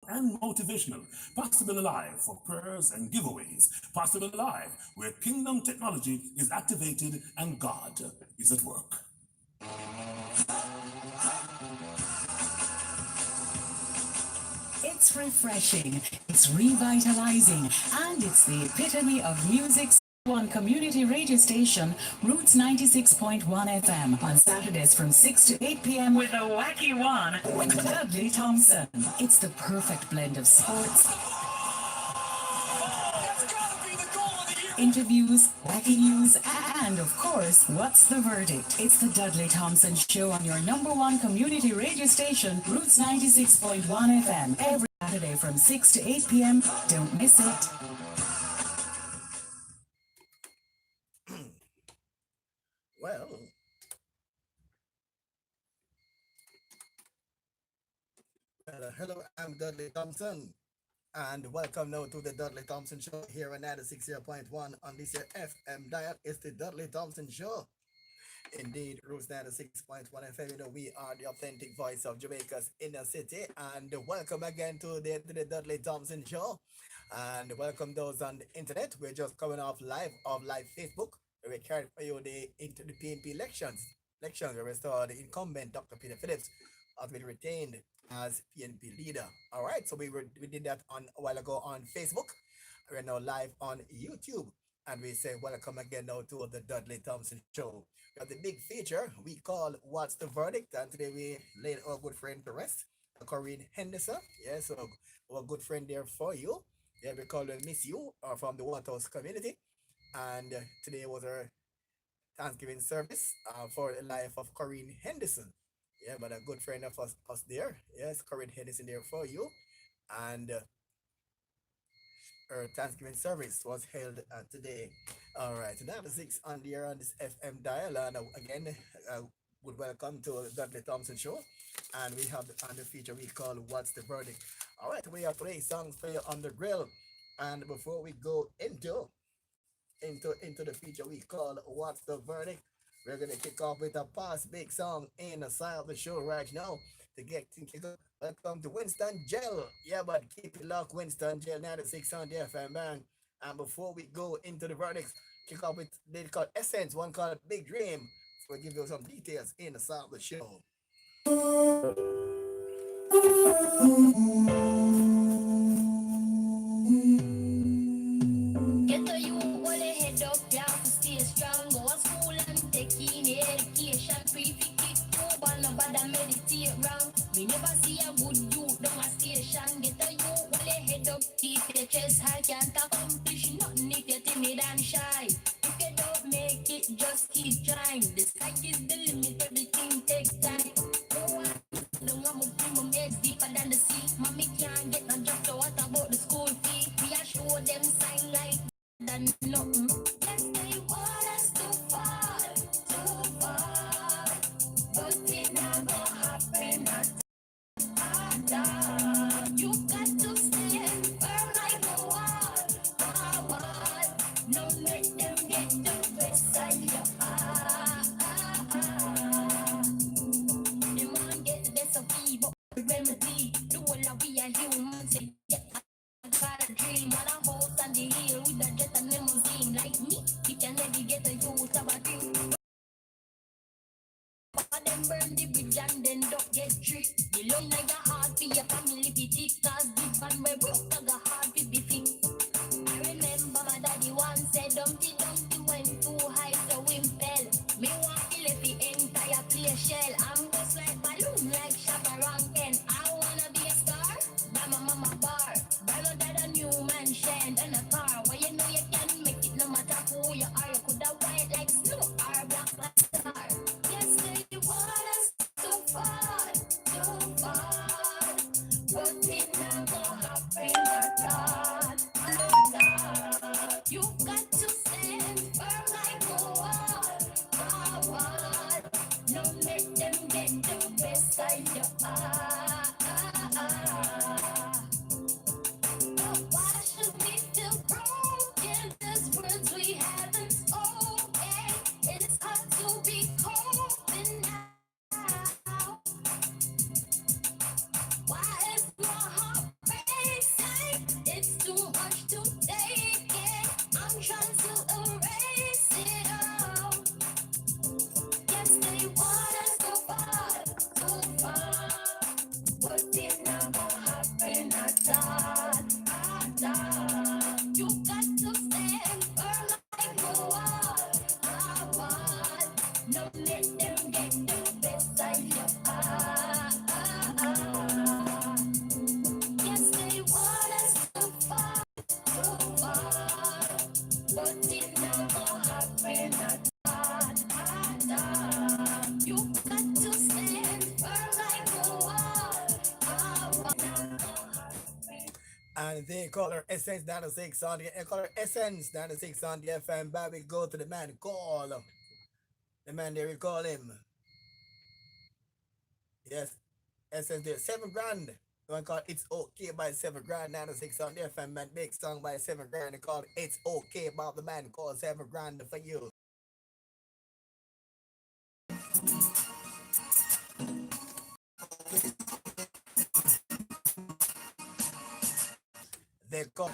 and motivational. Possible Alive for prayers and giveaways. Possible Alive, where kingdom technology is activated and God is at work. It's refreshing, it's revitalizing, and it's the epitome of music's one community radio station, Roots 96.1 FM, on Saturdays from 6 to 8 p.m. with a wacky one, Dudley Thompson. It's the perfect blend of sports, interviews, wacky news, and of course, what's the verdict? It's the Dudley Thompson Show on your number one community radio station, Roots 96.1 FM, every Saturday from 6 to 8 p.m. Don't miss it. Well, hello, I'm Dudley Thompson, and welcome now to the Dudley Thompson Show here on 96.1 on this here FM dial. It's the Dudley Thompson Show. Indeed, Roots 96.1 FM. You know, we are the authentic voice of Jamaica's inner city, and welcome again to the Dudley Thompson Show. And welcome those on the internet. We're just coming off live Facebook. We carried for you into the PNP elections where we saw the incumbent Dr. Peter Phillips has been retained as PNP leader. All right, so we did that on a while ago on Facebook. We're now live on YouTube, and we say welcome again now to the Dudley Thompson Show. We have the big feature we call "What's the Verdict?" and today we laid our good friend to rest, Corinne Henderson. Yeah, so our good friend there for you. Yeah, we call her Miss You, from the Waterhouse community. And today was our Thanksgiving service for the life of Corinne Henderson. Yeah, but a good friend of us there. Yes, Corinne Henderson there for you. And her Thanksgiving service was held today. All right, so that is 6 on the air on this FM dial. And again, would welcome to the Dudley Thompson Show. And we have on the feature we call "What's the Verdict?" All right, we have 3 songs for you on the grill. And before we go into the feature we call "What's the Verdict?" We're gonna kick off with a past big song in the side of the show right now to get things kicked off. Welcome to Winston Jail. Yeah, but keep it locked, Winston Jail 96 on the FM band. And before we go into the verdicts, kick off with they called Essence, one called Big Dream. So we'll give you some details in the side of the show. Get the you all head up, yeah, to stay strong. Go to school and take in education. Free to kick over, no bother meditate wrong. Me never see a good youth down a station. Get the you all head up, keep your chest high. Can't accomplish nothing if you're timid and shy. If you don't make it, just keep trying. The sky is the limit, everything takes time. Don't want to bring my legs deeper than the sea. Mommy can't get no job, so what about the school fee? We are show them sign like than nothing. Yes, they want us to fall, but it never happen at all. You got to stand firm like a wall. Don't let them get the best of you. They want to get the best of me, but the remedy, the whole of we are humans. Yeah, I got a dream on a horse and the hill with a jet and limousine. Like me, you can never get a youth of a dream. Them burn the bridge and then don't get tricked. You love like a heart for your family pity. Cause the van we broke like a heart to be fixed. I remember my daddy once said Dumpty Dumpty went too high so him fell. Me want to let the entire place shell. I'm just like balloon like Shabba Rankin. I wanna be a star, buy my mama bar. Buy my dad a new mansion and a car. Where you know you can make it no matter who you are. You could have white like snow or black like star. Yes, they want us to fall, but it never happen at all. You got to stand firm like a wall. Don't let them get the best of you. Why should we feel broken? There's words we haven't spoken. It's hard to be open now. Why is my heart breaking? And they call her Essence 96 on the they call her Essence 96 on the FM. But we go to the man call. The man there we call him. Yes, Essence there. 7 grand. The one called It's Okay by 7 grand 96 on the FM. Man, big song by 7 grand. They call It's Okay about the man called 7 grand for you. They call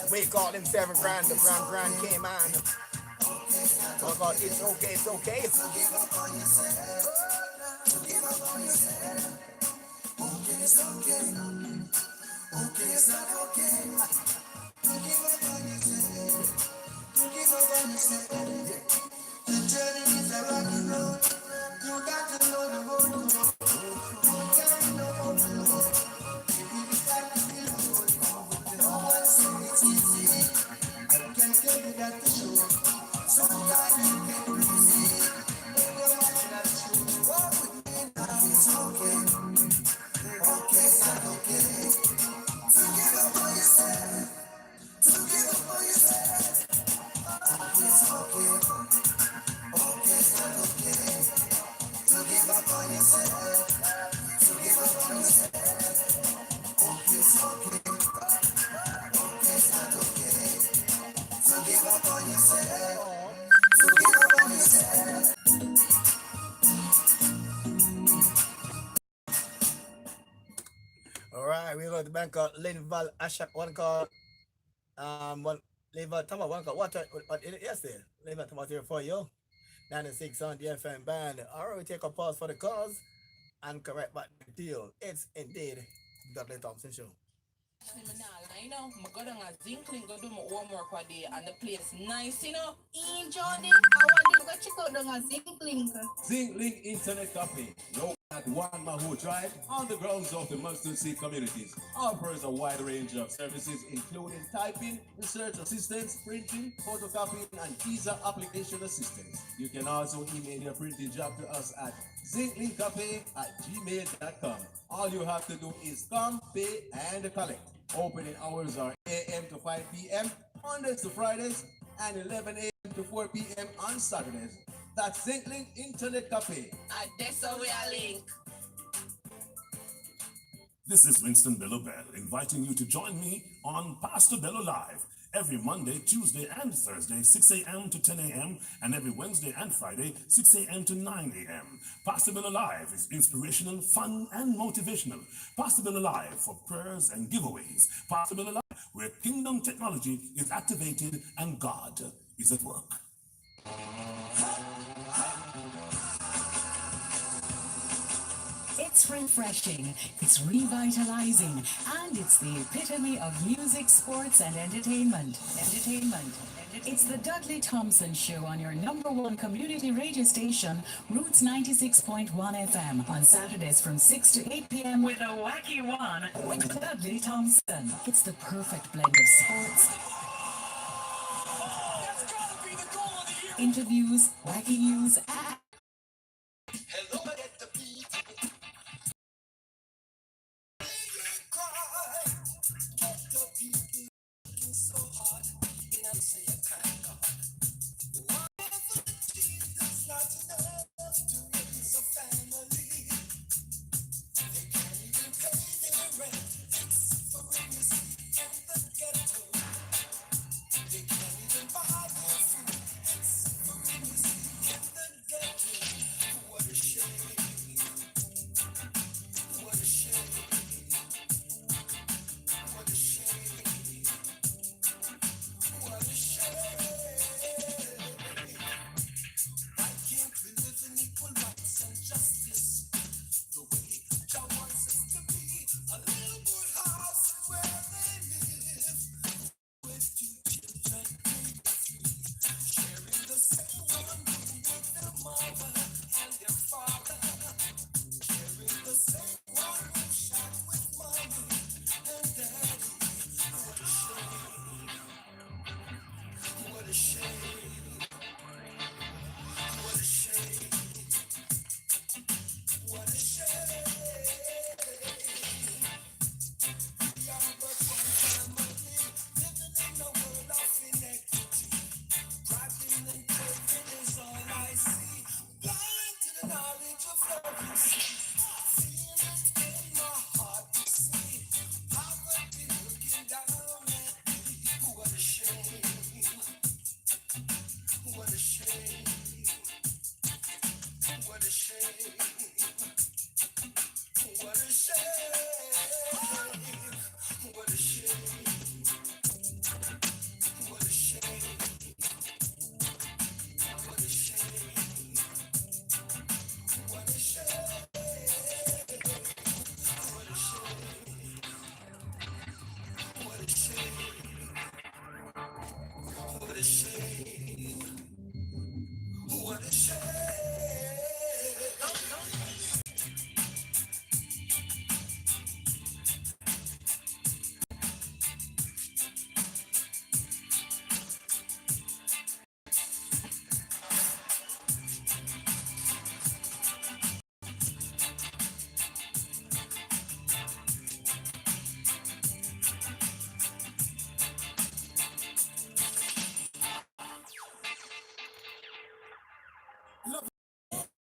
we called him 7 grand. The grand came on. Oh God, it's okay, it's okay. All right, we got the bank called Linval Ashak, one called one Linval Tama, one called what yes there. Linval Tama here for you. 96 on the FM band. All right, we take a pause for the cause and correct back the deal. It's indeed Dudley Thompson Show. You know, I go down a Zinkling, go do my homework one day, and the place nice, you know. Johnny, I want to go check out the Zinklink. Zinklink Internet Cafe, located at 1 Maho Drive, on the grounds of the Mustard Seed Communities, offers a wide range of services including typing, research assistance, printing, photocopying, and visa application assistance. You can also email your printing job to us at zinklinkcafe@gmail.com. All you have to do is come, pay, and collect. Opening hours are AM to 5 p.m. Mondays to Fridays, and 11 a.m. to 4 p.m. on Saturdays. That's Zinklink Internet Cafe. And that's how we are link. This is Winston Bello Bell inviting you to join me on Pastor Bello Live every Monday, Tuesday, and Thursday, 6 a.m. to 10 a.m., and every Wednesday and Friday, 6 a.m. to 9 a.m. Pastor Bello Live is inspirational, fun, and motivational. Pastor Bello Live for prayers and giveaways. Pastor Bello Live, where kingdom technology is activated and God is at work. It's refreshing, it's revitalizing, and it's the epitome of music, sports, and entertainment. It's the Dudley Thompson Show on your #1 community radio station, Roots 96.1 FM, on Saturdays from 6 to 8 p.m. with a wacky one with Dudley Thompson. It's the perfect blend of sports, interviews, wacky news, and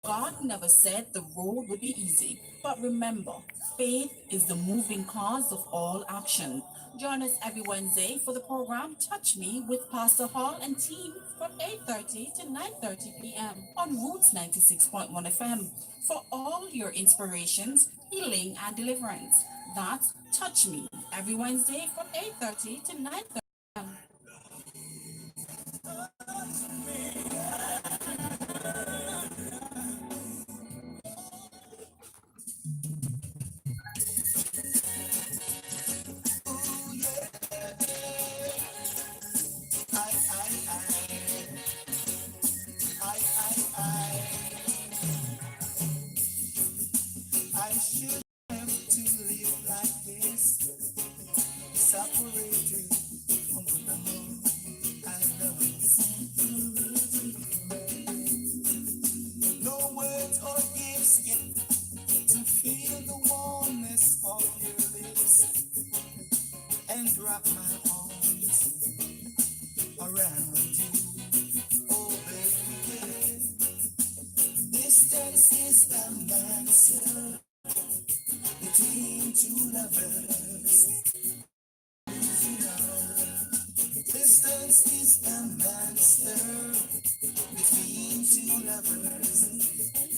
God never said the road would be easy, but remember, faith is the moving cause of all action. Join us every Wednesday for the program Touch Me with Pastor Hall and team from 8:30 to 9:30 p.m. on Roots 96.1 FM for all your inspirations, healing, and deliverance. That's Touch Me every Wednesday from 8:30 to 9:30 p.m. I should have to live like this, separated from the one I love. No words or gifts can to feel the warmness of your lips and wrap my arms around you. Oh baby, distance is the answer between two lovers. You know, distance is the monster between two lovers, and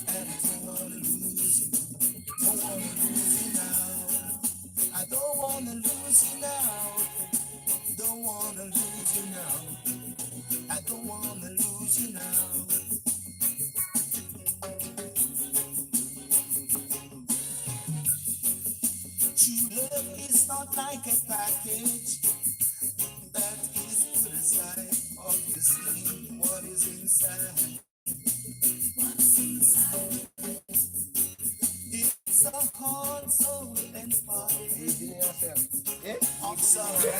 I don't wanna lose you. Don't wanna lose you now. I don't wanna lose you now. Don't wanna lose you now. I don't wanna lose you now. True love is not like a package that is put aside. Obviously, what is inside? What's inside? It's a heart, soul, and body. I'm sorry.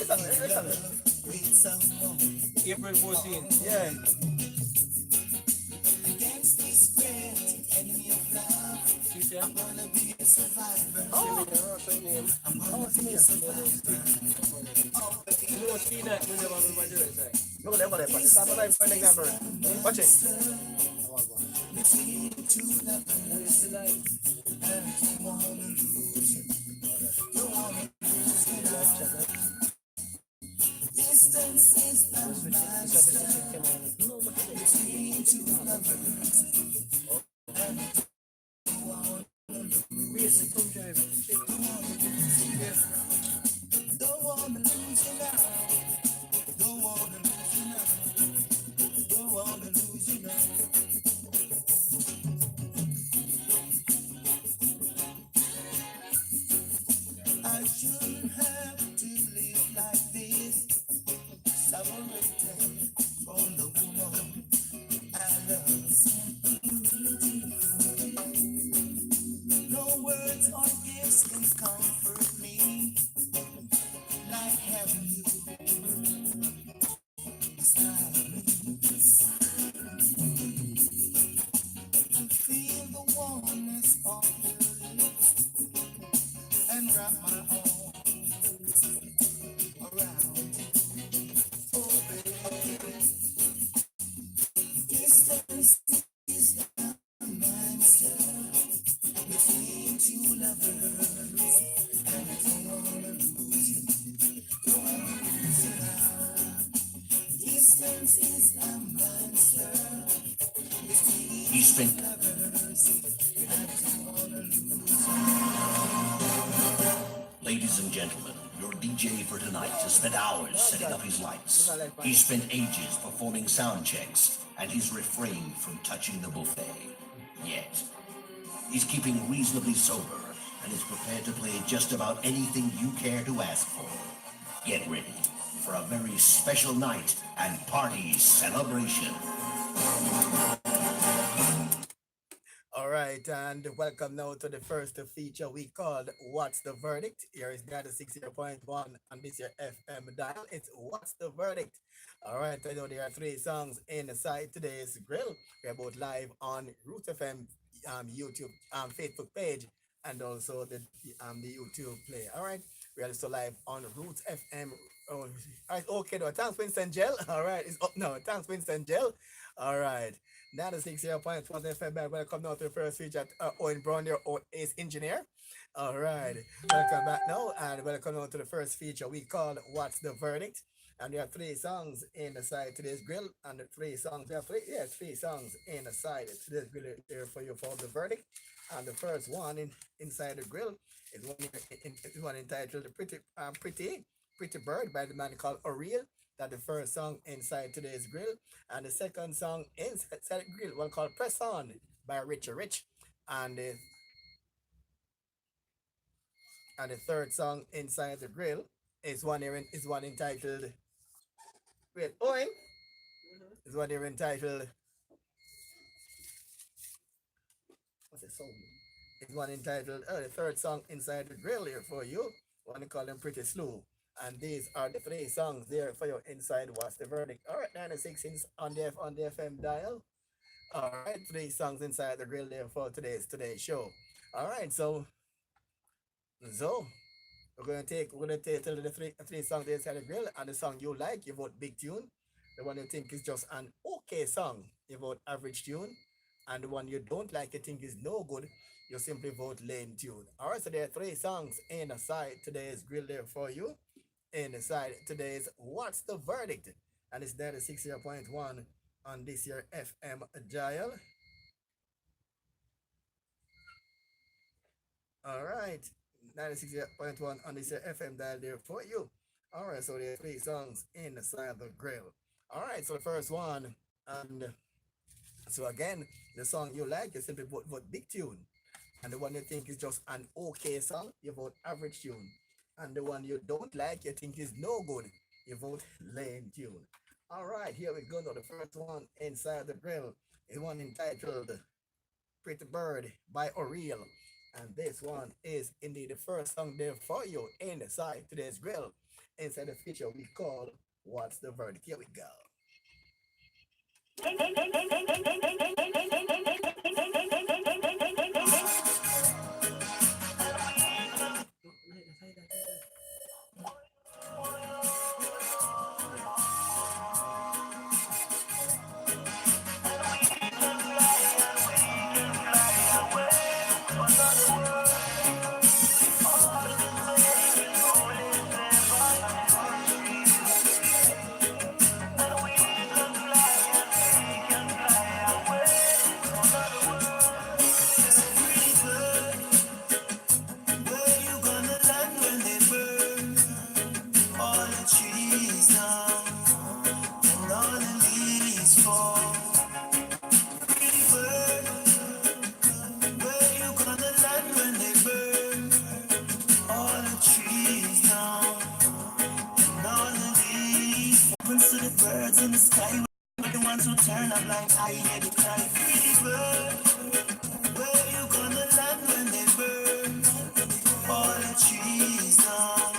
Love with someone. April 14. Yeah. Against this great enemy of love, I'm gonna be a survivor. I'm gonna be a survivor. Oh, baby. You don't see that when they're on the other side. Look at that, but it's not like for an example. Watch it. Between two lovers, and I don't wanna lose you. Don't wanna lose you now. Distance is the master between two lovers, and I don't wanna lose you. Don't wanna lose you now. Don't wanna lose you now. Don't wanna lose you now. I shouldn't have to live like this, separated from the woman I love. No words or gifts can comfort me like having you beside me. To feel the warmness of your lips and wrap my arms around you. Oh baby, distance is the monster between two lovers, and I don't wanna lose you. Don't wanna lose you now. Distance is the monster between two lovers. and gentlemen, your DJ for tonight has spent hours setting up his lights. He's spent ages performing sound checks, and he's refrained from touching the buffet. Yet, he's keeping reasonably sober and is prepared to play just about anything you care to ask for. Get ready for a very special night and party celebration. All right, and welcome now to the first feature we called What's the Verdict? Here is 96.1 on this your FM dial. It's What's the Verdict? All right, I know there are 3 songs inside today's grill. We're both live on Root FM YouTube Facebook page and also the YouTube play. All right, we are also live on Roots FM. Oh, all right, okay, no, thanks Winston Gel. All right, it's up now. Thanks Winston Gel. All right. 96.1 FM. Welcome now to the first feature at Owen Brown, your own ace engineer. All right. Welcome back now and welcome now to the first feature we call What's the Verdict? And there are 3 songs inside today's grill. And the 3 songs, we have 3 songs inside today's grill here for you for the verdict. And the first one inside the grill is one entitled Pretty Bird by the man called Oriel. That's the first song inside today's grill. And the second song inside the grill, one called Press On by Richie Rich. And the third song inside the grill is one entitled wait, Owen. Is one here entitled what's it song? It's one entitled the third song inside the grill here for you. One call them Pretty Slow. And these are the 3 songs there for your inside What's the Verdict. All right, 96 on the FM dial. All right, 3 songs inside the grill there for today's show. All right, so we're gonna take the three songs inside the grill, and the song you like, you vote big tune. The one you think is just an okay song, you vote average tune, and the one you don't like, you think is no good, you simply vote lame tune. All right, so there are 3 songs inside today's grill there for you. Inside today's What's the Verdict? And it's 96.1 on this year FM dial. All right, 96.1 on this year FM dial there for you. All right, so there are 3 songs inside the grill. All right, so the first one, and so again, the song you like, you simply vote big tune. And the one you think is just an okay song, you vote average tune. And the one you don't like, you think is no good, you vote lame tune. All right, here we go. Now the first one inside the grill is one entitled Pretty Bird by Oriel. And this one is indeed the first song there for you inside today's grill. Inside the feature we call What's the Verdict? Here we go. In the sky, we're the ones who turn a blind eye, hear the cry. Pretty bird, where you gonna land when they burn? All the trees down,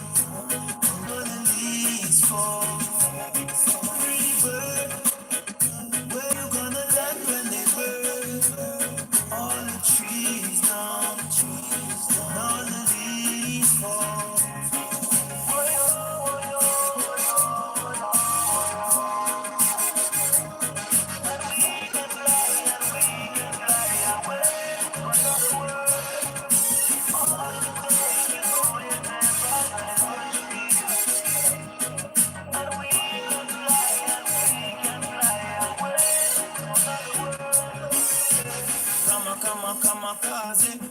and all the leaves fall. Pretty bird, where you gonna land when they burn? All the trees down, and all the leaves fall.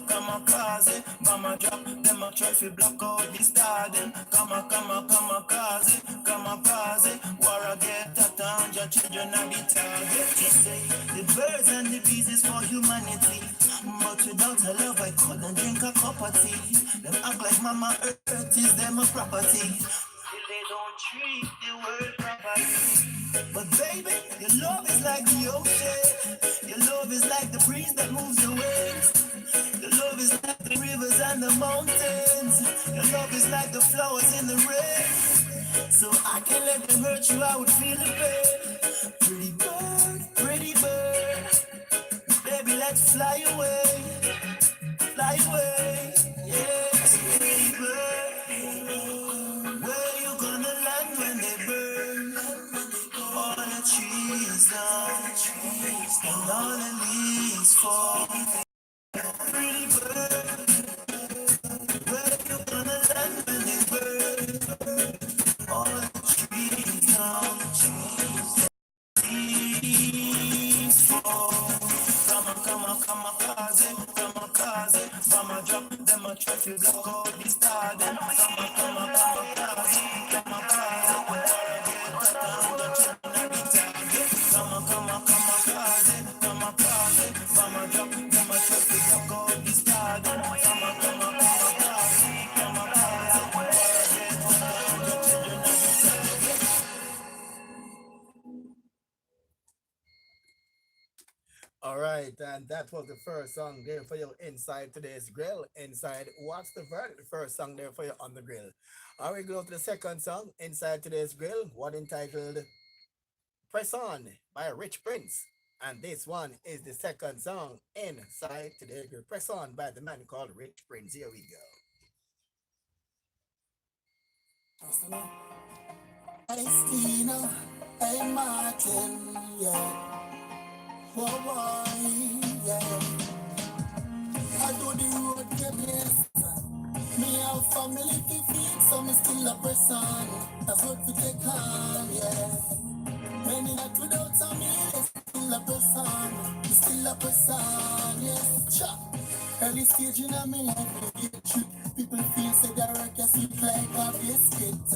Kamikaze, come a drop, them a try to block out the star, them come a cause it, war a get a hundred children at the target. They say the birds and the bees is for humanity, but without her love I couldn't drink a cup of tea. Them act like Mama Earth is them a property, they don't treat the world properly. But baby, your love is like the ocean, your love is like the breeze that moves the waves, your love is like the rivers and the mountains, your love is like the flowers in the rain. So I can't let them hurt you, I would feel the pain. Pretty bird, baby, let's fly away, yes, pretty bird. Where you gonna land when they burn? All the trees down, and all the leaves fall. Pretty bird, where you gonna land when they burn? All the trees down, leaves fall. Come a cause it, from a drop, them a try to block out the star, them come a cause it, All right, and that was the first song there for you inside today's grill. Inside, what's the verdict? The first song there for you on the grill. All right, go to the second song inside today's grill. One entitled "Press On" by Rich Prince, and this one is the second song inside today's grill. "Press On" by the man called Rich Prince. Here we go. Hey Stina, hey Martin, yeah. Oh boy, yeah. I do the road get blessed. Me have family to feed, so me still a person. That's what we take on, yeah. Many that without a meal, still a person. Still a person, yes. Cha. Early stage in a me life, we get trick. People feel say their work is sweet like a biscuit.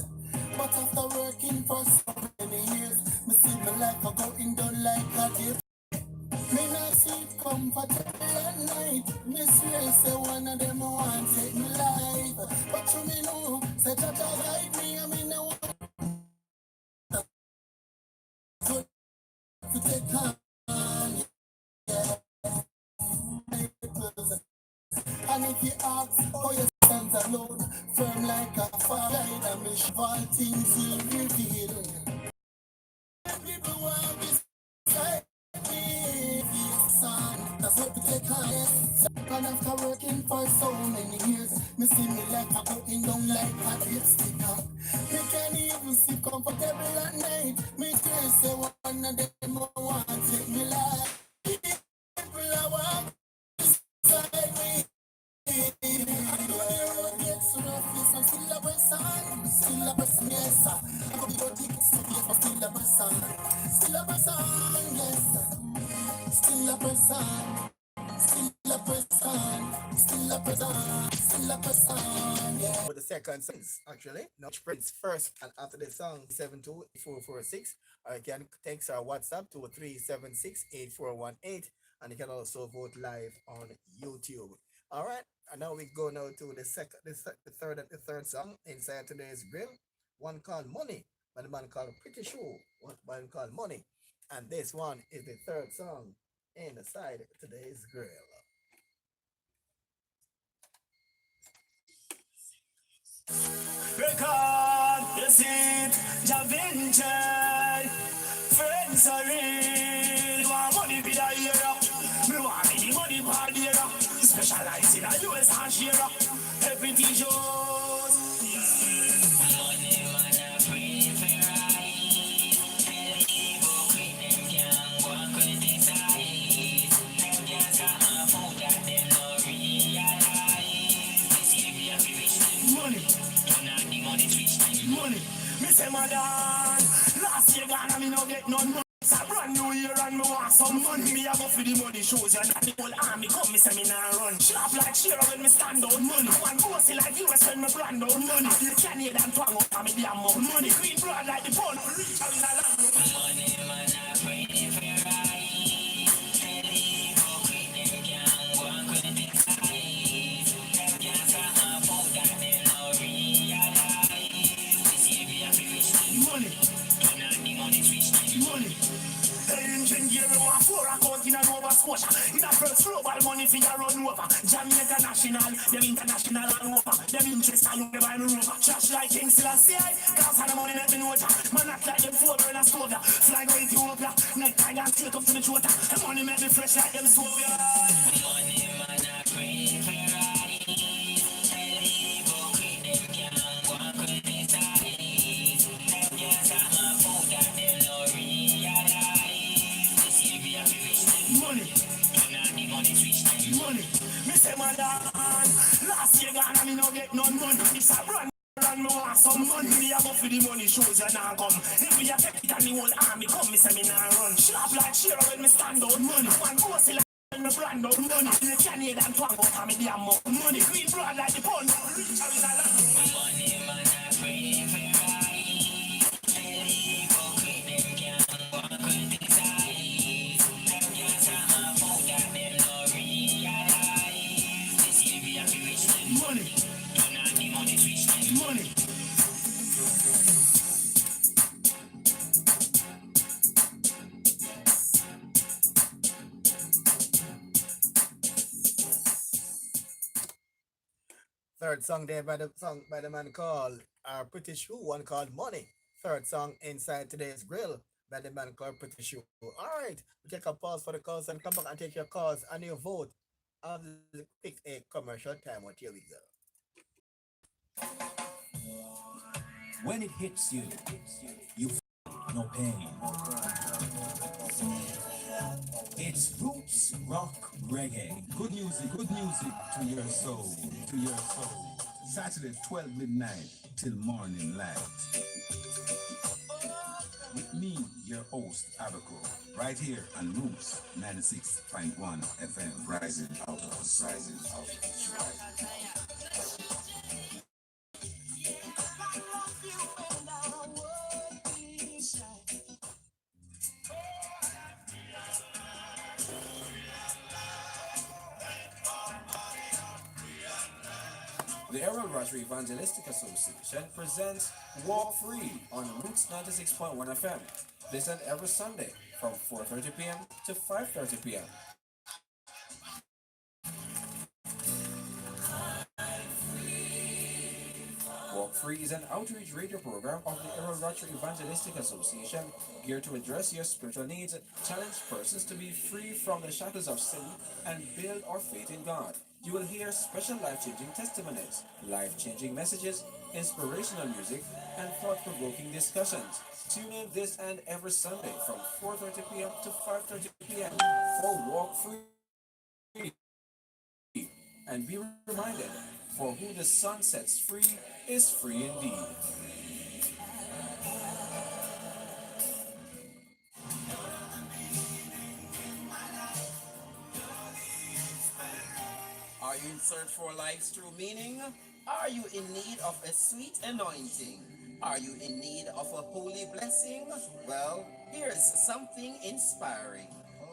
But after working for so many years, me see my life a going down like a dip. Me not sleep comfortable at night. Me swear say one of them want take me life. But you me know, say that guide me, I mean no one to take on, yeah. And if you ask how you stand alone, firm like a fire, and me all things will reveal. People want this fight. That's what we take on, yes. And after working for so many years, me see me like a going down like a dipstick. Me can't even sleep comfortable at night. Me still say one of them want to take me life. People are walking beside me. I know the road gets rough, yes, I'm still a person, yes. I go to tickets to yes, but still a person, yes. Still a person, yeah. With the second song, actually, no Prince first, and after the song 728446, or you can text our WhatsApp to 3768418, and you can also vote live on YouTube. All right, and now we go now to the third song inside today's grill. One called "Money" by the man called Pretty Sure. One man called "Money," and this one is the third song inside today's grill. Record, you see, Da Vinci, friends are real. You want money be the hero. Me want the money for the hero. Specialize in a US and share. Everything shows. Money, man, I pray for right. Hypocrite, them can't walk with this eye. Them just got my food that them no realize. This year we have to reach money. Money, me say madam. Last year gone and me no get none money. It's a brand new year and me want some money. Me a go go for the money shows you and the whole army come me say me nah run. Sharp like Shira when me stand out money. I want bossy like US when me brand out money. The Canadian twang out and me damn out money. Green broad like the pound. Reach out in a land. Money man I bring it for right. Tell you go quick them can't go and criticize. Them can't talk about that they no realize. This year we have to reach money. Turn on the money switch money. Engine gear we want 4 account in a Nova Scotia. In a first global money for your run over. Jamaica national, them international and over. Them interest and you buy me rover. Trash like King Selassie, cause of the money make me know ya. Man act like them 4 burner stove ya. Fly go Ethiopia, neck tie and straight up to the throat. The money make me fresh like them stove ya. Money man a pray for right. Tell people quit them can't go and criticize. Them can't talk about that them no realize. Money, money. Me say my dad, last year gone and me no get none money. This a brand and me want some money. Me a go for the money shows you nah come. If we a take it and the whole army come, me say me nah run. Sharp like Shira when me stand out money. I want bossy like when me brand out money. The Canadian twang out and me damn out money. Green broad like the pound. Reach out in a land. Money man I pray for right. Tell people quit them can't go and criticize. Money, money. Third song there by the man called Pretty Shoe, one called Money. Third song inside today's grill by the man called Pretty Shoe. All right, we take a pause for the calls and come back and take your calls and your vote. I'll pick a commercial time. What here we go. When it hits you, you feel no pain. It's roots, rock, reggae. Good music to your soul, to your soul. Saturday, 12 midnight till morning light. With me, your host, Abaco, right here on Roots 96.1 FM, rising out of Detroit. The Errol Rotary Evangelistic Association presents Walk Free on Roots 96.1 FM. Listen every Sunday from 4:30 p.m. to 5:30 p.m. Walk Free is an outreach radio program of the Errol Rotary Evangelistic Association geared to address your spiritual needs, challenge persons to be free from the shackles of sin, and build our faith in God. You will hear special life-changing testimonies, life-changing messages, inspirational music, and thought-provoking discussions. Tune in this and every Sunday from 4:30 p.m. to 5:30 p.m. for Walk Free. And be reminded, for who the sun sets free is free indeed. Are you in search for life's true meaning? Are you in need of a sweet anointing? Are you in need of a holy blessing? Well, here's something inspiring.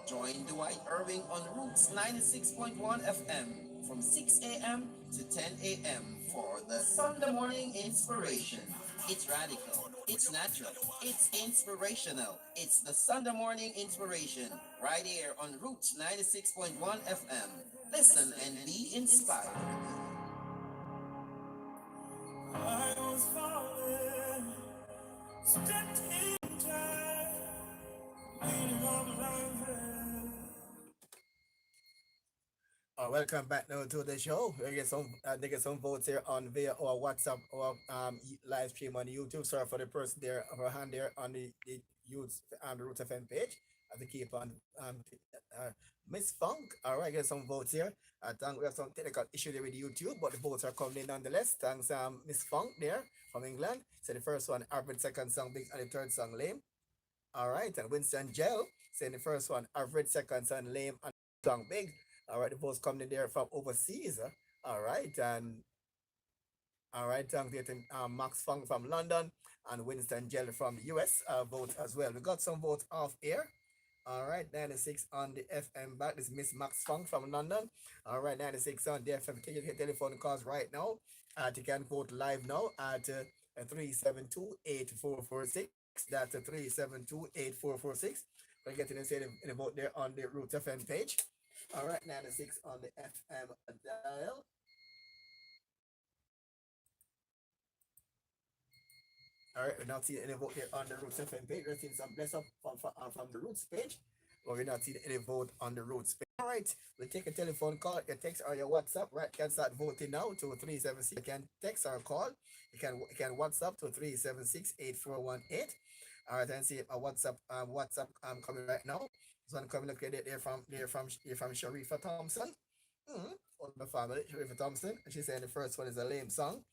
Join Dwight Irving on Roots 96.1 FM from 6 a.m. to 10 a.m. for the Sunday morning inspiration. It's radical, it's natural, it's inspirational. It's the Sunday morning inspiration right here on Roots 96.1 FM. Listen and be inspired. I was falling, stepped in time, leaning on the line. Welcome back now to the show. We get some votes here on via our WhatsApp or live stream on YouTube. Sorry for the person there, her hand there on the youth the Roots FM page. As we keep on Miss Funk. All right, get some votes here. I think we have some technical issue there with YouTube, but the votes are coming in nonetheless. Thanks, Miss Funk there from England. So the first one, average, second song, big, and the third song, lame. All right, and Winston Gel saying the first one, average, second son, lame, and song big. All right, the votes coming in there from overseas. All right, and all right, thank you to Max Fung from London and Winston Gel from the US votes as well. We got some votes off air. All right, 96 on the FM back. This is Miss Max Fung from London. All right, 96 on the FM. Can you get telephone calls right now? You can vote live now at 372-8446. That's 372-8446. We're getting in the vote there on the Root FM page. All right, 96 on the FM dial. All right, we're not seeing any vote here on the Roots FM page. We're seeing some bless up from the Roots page, but we're not seeing any vote on the Roots page. All right, we'll take a telephone call, your text, or your WhatsApp. Right, you can start voting now to 376. You can text or call. You can WhatsApp to 376-8418. All right, and see a WhatsApp coming right now. This one coming look at it from Sharifa Thompson. On the family, Sharifa Thompson. She said the first one is a lame song.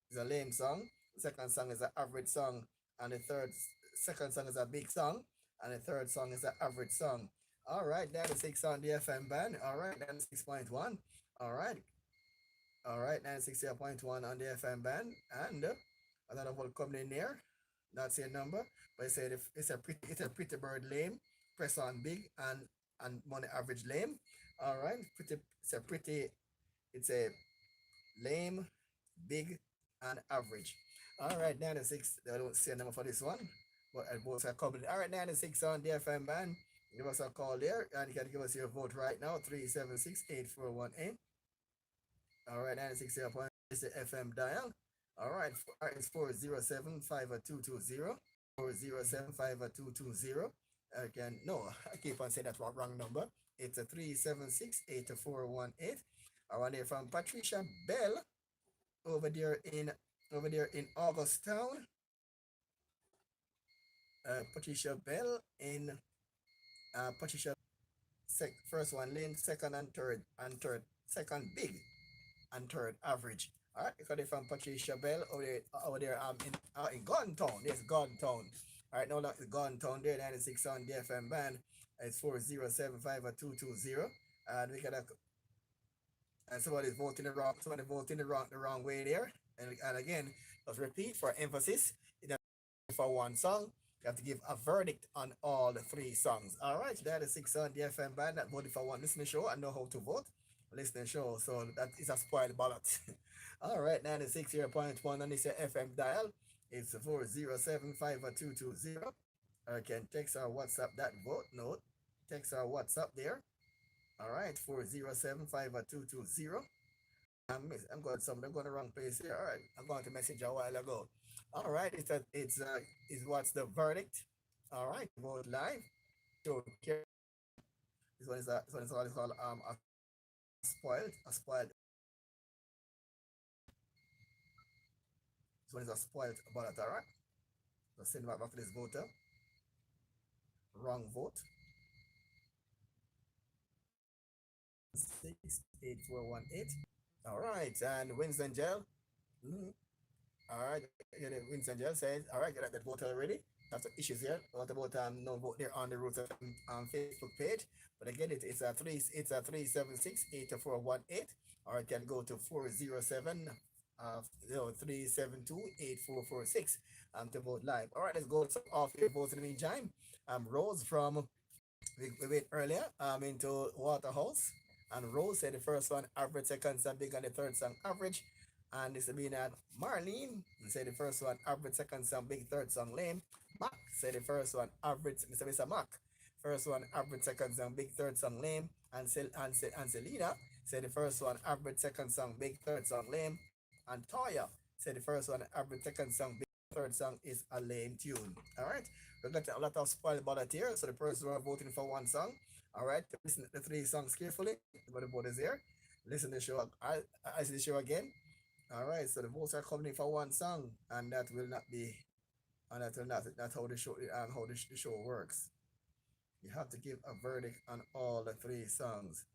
It's a lame song. The second song is an average song, and the second song is a big song, and the third song is an average song. All right, 96 on the FM band. All right, 96.1. All right, 96.1 on the FM band, and another one coming in there. Not say a number, but it said it's a pretty bird lame, press on big and money average lame. All right, it's a lame, big, and average. All right, 96. I don't see a number for this one, but both are coming. All right, 96 on the FM band. Give us a call there, and you can give us your vote right now, 376-8418. All right, 96 is the FM dial. All right, it's 407-50220. 407-50220. Again, no, I keep on saying that's wrong number. It's a 376-8418. I want to hear from Patricia Bell over there in Augustown. Patricia Bell in Patricia first one lane, second and third, second big and third average. All right, because they're from Patricia Bell over there in Gordon Town. There's Gordon Town. All right, now that's Gordon Town there, 96 on the FM band. It's 407-50220. And we got and somebody's voting the wrong way there. And again, let's repeat for emphasis. For one song, you have to give a verdict on all the three songs. All right, that is 6 on the FM band that voted for one listening show and know how to vote. Listening show, so that is a spoiled ballot. All right, 96.1 on this FM dial. It's 407-50220. Or can text or WhatsApp that vote note. Text or WhatsApp there. All right, 407-50220. I'm going the wrong place here. All right, I'm going to message a while ago. All right, it's what's the verdict? All right, vote live. So this one is called a spoiled. This one is a spoiled ballot. All right. So send back to this voter. Wrong vote. 68418. All right, and Winston Gel. All right, Winston Gel says, all right, get that vote already. That's the issues here. What about no vote there on the Roots Facebook page? But again, it's a 376-8418, or it can go to 407-372-8446 to vote live. All right, let's go off your votes in the meantime. Rose from we went earlier into Waterhouse. And Rose said the first one average, second song big, and the third song average. And this will be that Marlene said the first one average, second song big, third song lame. Mac said the first one average, Mr. Mac. First one average, second song big, third song lame. And Selena said the first one average, second song big, third song lame. And Toya said the first one average, second song big, third song is a lame tune. All right, we got a lot of spoiled ballot here. So the person who are voting for one song. All right, listen to the three songs carefully. But the board is here. Listen to the show. I see the show again. All right, so the votes are coming in for one song, and that will not be, and that will not. That's how the show works. You have to give a verdict on all the three songs.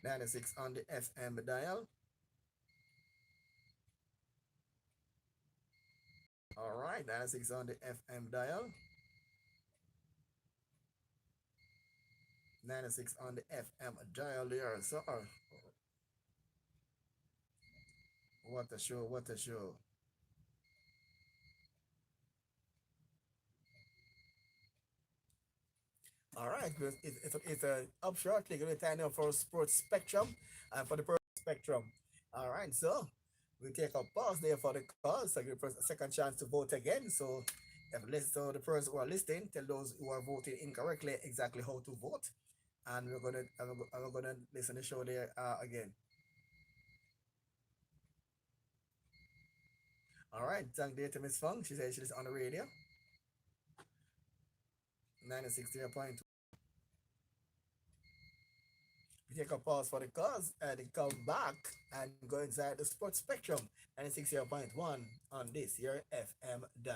96 on the FM dial. All right, 96 on the FM dial. 96 on the FM dial there. So, what a show, what a show. All right, it's a up shortly. Going to time now for Sports Spectrum and for the Spectrum. All right, so we take a pause there for the call, so give the person a second chance to vote again. So, so the person who are listening, tell those who are voting incorrectly exactly how to vote, and we're gonna listen to the show there again. All right, thank you to Miss Fung. She said she's on the radio, 96.2. We take a pause for the cause and then come back and go inside the sports spectrum 96.1 on this your FM dial.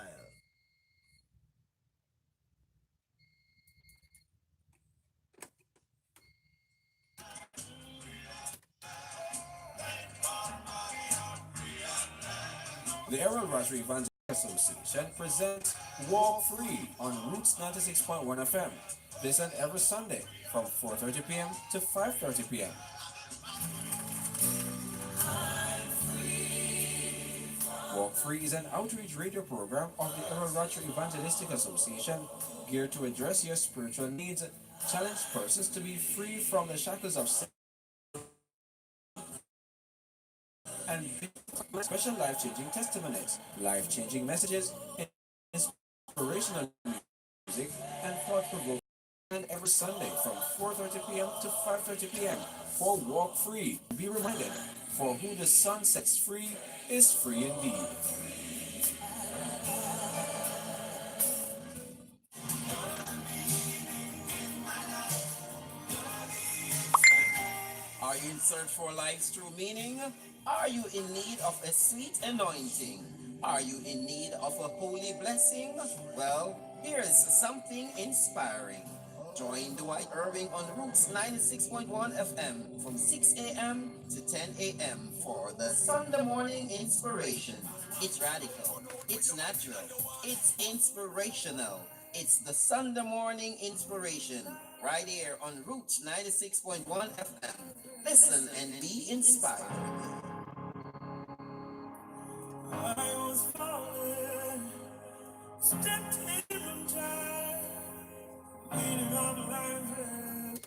The Errol Rotary Evangelistic Association presents Walk Free on Roots 96.1 FM. Listen every Sunday from 4:30 p.m. to 5:30 p.m. Walk Free is an outreach radio program of the Errol Rotary Evangelistic Association geared to address your spiritual needs, challenge persons to be free from the shackles of sin, and special life-changing testimonies, life-changing messages, inspirational music, and thought-provoking. And every Sunday from 4:30 p.m. to 5:30 p.m. for Walk Free. Be reminded, for who the sun sets free is free indeed. Are you in search for life's true meaning? Are you in need of a sweet anointing? Are you in need of a holy blessing? Well, here's something inspiring. Join Dwight Irving on Roots 96.1 FM from 6 a.m. to 10 a.m. for the Sunday morning inspiration. It's radical, it's natural, it's inspirational. It's the Sunday morning inspiration right here on Roots 96.1 FM. Listen and be inspired. I was falling, stepped in and tried, leaning on the line.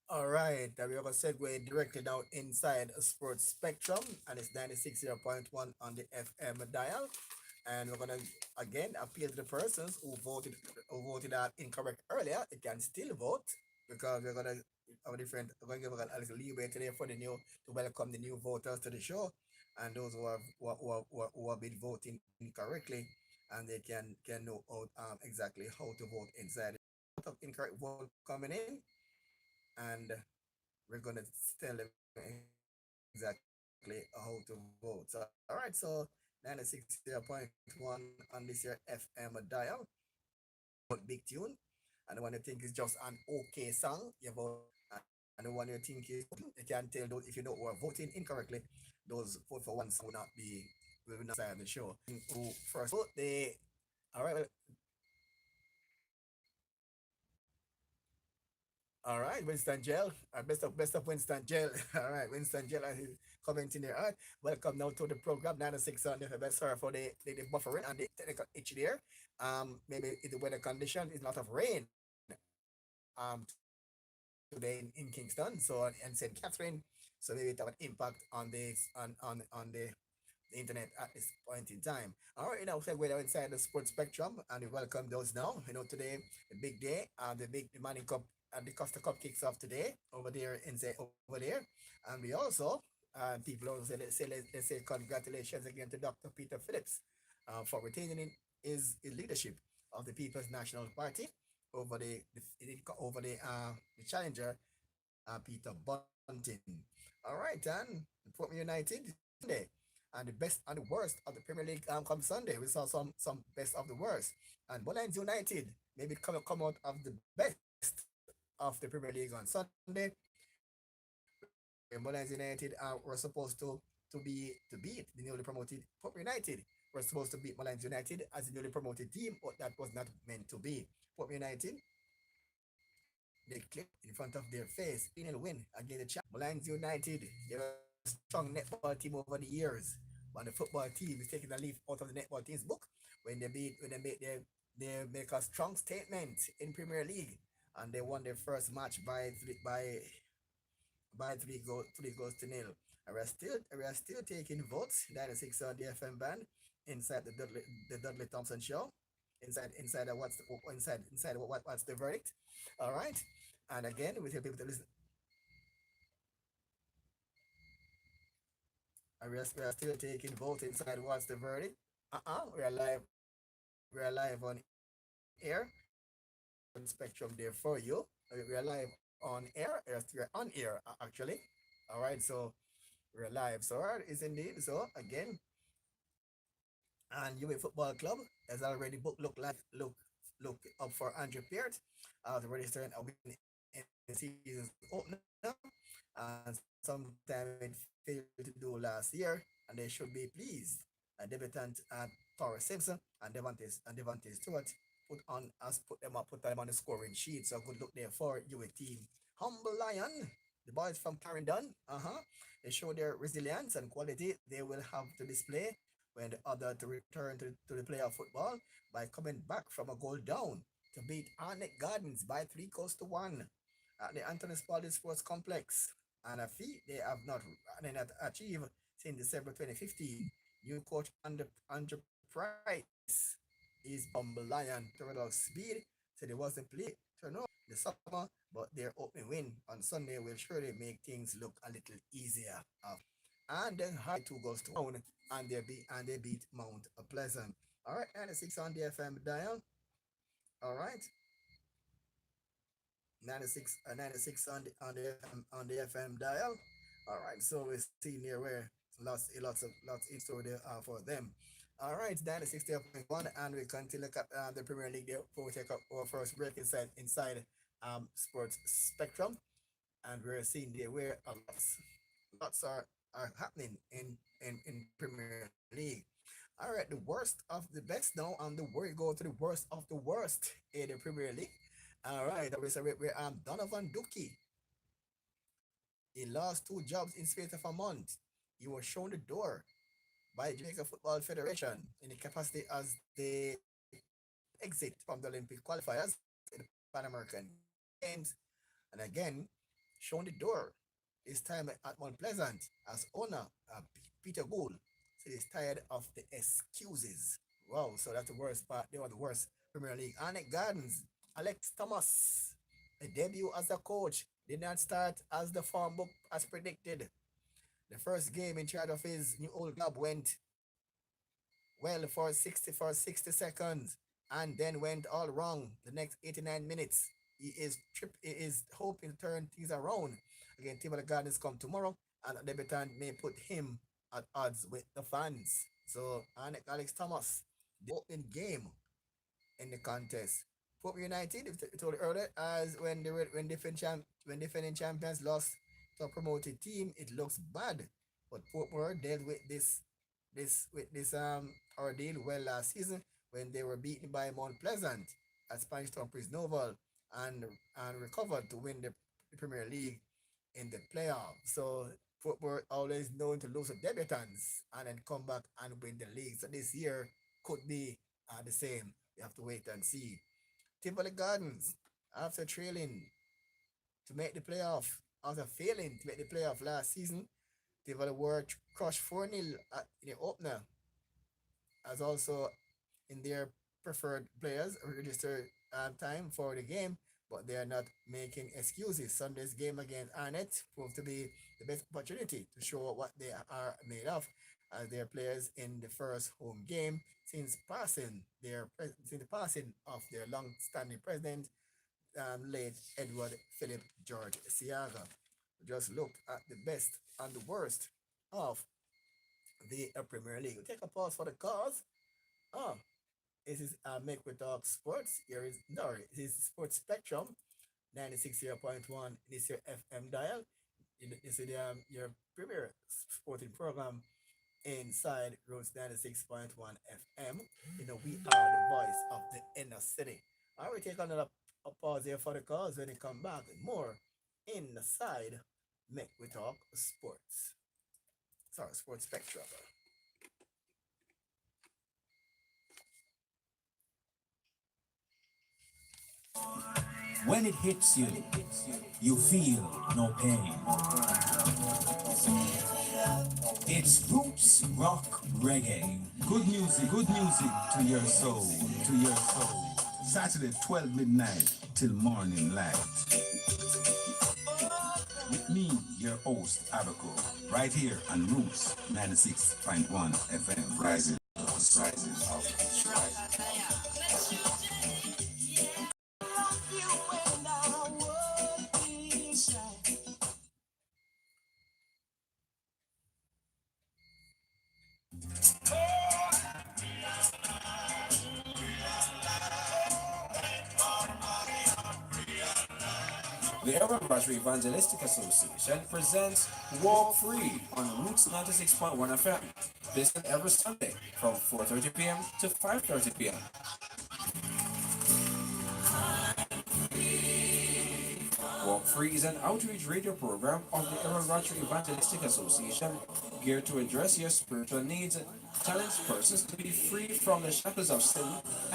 All right, we have a segue directly down inside a sports spectrum, and it's 96.1 on the FM dial. And we're gonna again appeal to the persons who voted incorrect earlier. They can still vote because we're gonna have a different. We're gonna give a little leeway today for the new to welcome the new voters to the show, and those who have been voting incorrectly, and they can know exactly how to vote inside. A lot of incorrect vote coming in, and we're gonna tell them exactly how to vote. So, all right, so 96.1 on this here FM dial. Vote big tune, and the one you think is just an okay song, you vote. And the one you think is, you can tell those if you know who are voting incorrectly, those vote for one song will not side of the show. Who first vote? They all right. All right, Winston Gel. Best of Winston Gel. All right, Winston Gel is commenting there. All right, welcome now to the program 96 on the best. Sorry for the buffering and the technical itch there. Maybe the weather condition is a lot of rain. Today in Kingston, so and St. Catherine, so maybe it have an impact on the internet at this point in time. All right, now so we're inside the sports spectrum, and we welcome those now. Today the big day, the Manning Cup and the Costa Cup kicks off today over there over there, and we also people also say congratulations again to Dr. Peter Phillips for retaining his leadership of the People's National Party over the challenger Peter Bunting. All right, and Portman United Sunday, and the best and the worst of the Premier League come Sunday. We saw some best of the worst, and Mullins United maybe come out of the best of the Premier League on Sunday. Mullins United were supposed to beat the newly promoted Portman United, but were supposed to beat Malines United as a newly promoted team, but that was not meant to be. Port United, they clipped in front of their face, 3-0 win against the champ. Malines United, they're a strong netball team over the years, but the football team is taking a leaf out of the netball team's book when they make a strong statement in Premier League and they won their first match by three goals to nil. And we are still taking votes. 96 on the FM band inside the Dudley Thompson show. Inside what's the verdict? All right. And again, we tell people to listen. And we are still taking vote inside what's the verdict. We are live. We are live on air. Spectrum there for you. We are live on air. We're on air actually. All right. So we're live. So it is indeed. So again, and UA Football Club has already booked look up for Andrew Peart to register a win in the season's opener. And sometime it failed to do last year, and they should be pleased. A debutant Torres Simpson and Devontae Stewart put them on the scoring sheet. So good look there for UA team. Humble Lion, the boys from Clarendon. They show their resilience and quality they will have to display when the other to return to the play of football by coming back from a goal down to beat Arnett Gardens by 3 goals to 1 at the Anthony Spalding Sports Complex, and a feat they not achieved since December 2015. New coach Andrew Price is Humble Lion to speed, said it wasn't play turnover the summer, but their opening win on Sunday will surely make things look a little easier. And then high 2 goals to 1 and they beat Mount Pleasant. All right, 96 on the FM dial. All right, 96 on the FM dial. All right, so we see near where lots in store there for them. All right, 96.1, and we continue look at the Premier League there before we take up our first break inside Sports Spectrum, and we're seeing there where lots are happening in Premier League. All right, the worst of the best now, and the where go to the worst of the worst in the Premier League. All right, we're Donovan Duki. He lost 2 jobs in space of a month. He was shown the door by Jamaica Football Federation in the capacity as the exit from the Olympic qualifiers in the Pan American Games, and again shown the door. This time at Mount Pleasant as owner Peter Gould said he's tired of the excuses. Wow, so that's the worst part. They were the worst Premier League. Arnett Gardens, Alex Thomas, a debut as a coach, did not start as the form book as predicted. The first game in charge of his new old club went well for 60 seconds and then went all wrong the next 89 minutes. He is hoping to turn things around. Again, Team of the Gardens come tomorrow and the debutant may put him at odds with the fans. So Alex Thomas, the opening game in the contest. Pope United, we told earlier, as when defending champions lost to a promoted team, it looks bad. But Portmore dealt with this ordeal well last season when they were beaten by Mount Pleasant at Spanish Town Novel and recovered to win the Premier League in the playoff. So Portmore always known to lose to debutants and then come back and win the league. So this year could be the same. We have to wait and see. Timberley Gardens, after trailing to make the playoff, after failing to make the playoff last season, Tivoli were crushed 4-0 in the opener, as also in their preferred players registered time for the game, but they are not making excuses. Sunday's game against Arnett proved to be the best opportunity to show what they are made of, as their players in the first home game since the passing of their long-standing president, late Edward Philip George Siaga. Just look at the best and the worst of the Premier League. We'll take a pause for the cause. Oh, this is Make We Talk Sports. This is Sports Spectrum 96.1. This is your FM dial. This is your premier sporting program inside Roots 96.1 FM. We are the voice of the inner city. I will take another a pause here for the cause. When you come back, more inside Make We Talk Sports. Sorry, Sports Spectrum. When it hits you, you feel no pain. It's roots rock reggae. Good music to your soul, to your soul. Saturday 12 midnight till morning light. With me, your host, Abaco, right here on Roots 96.1 FM. Rising, rising, The Urban Battery Evangelistic Association presents Walk Free on Roots 96.1 FM. Listen every Sunday from 4:30 p.m. to 5:30 p.m. Walk Free is an outreach radio program of the Urban Battery Evangelistic Association geared to address your spiritual needs, challenge persons to be free from the shackles of sin,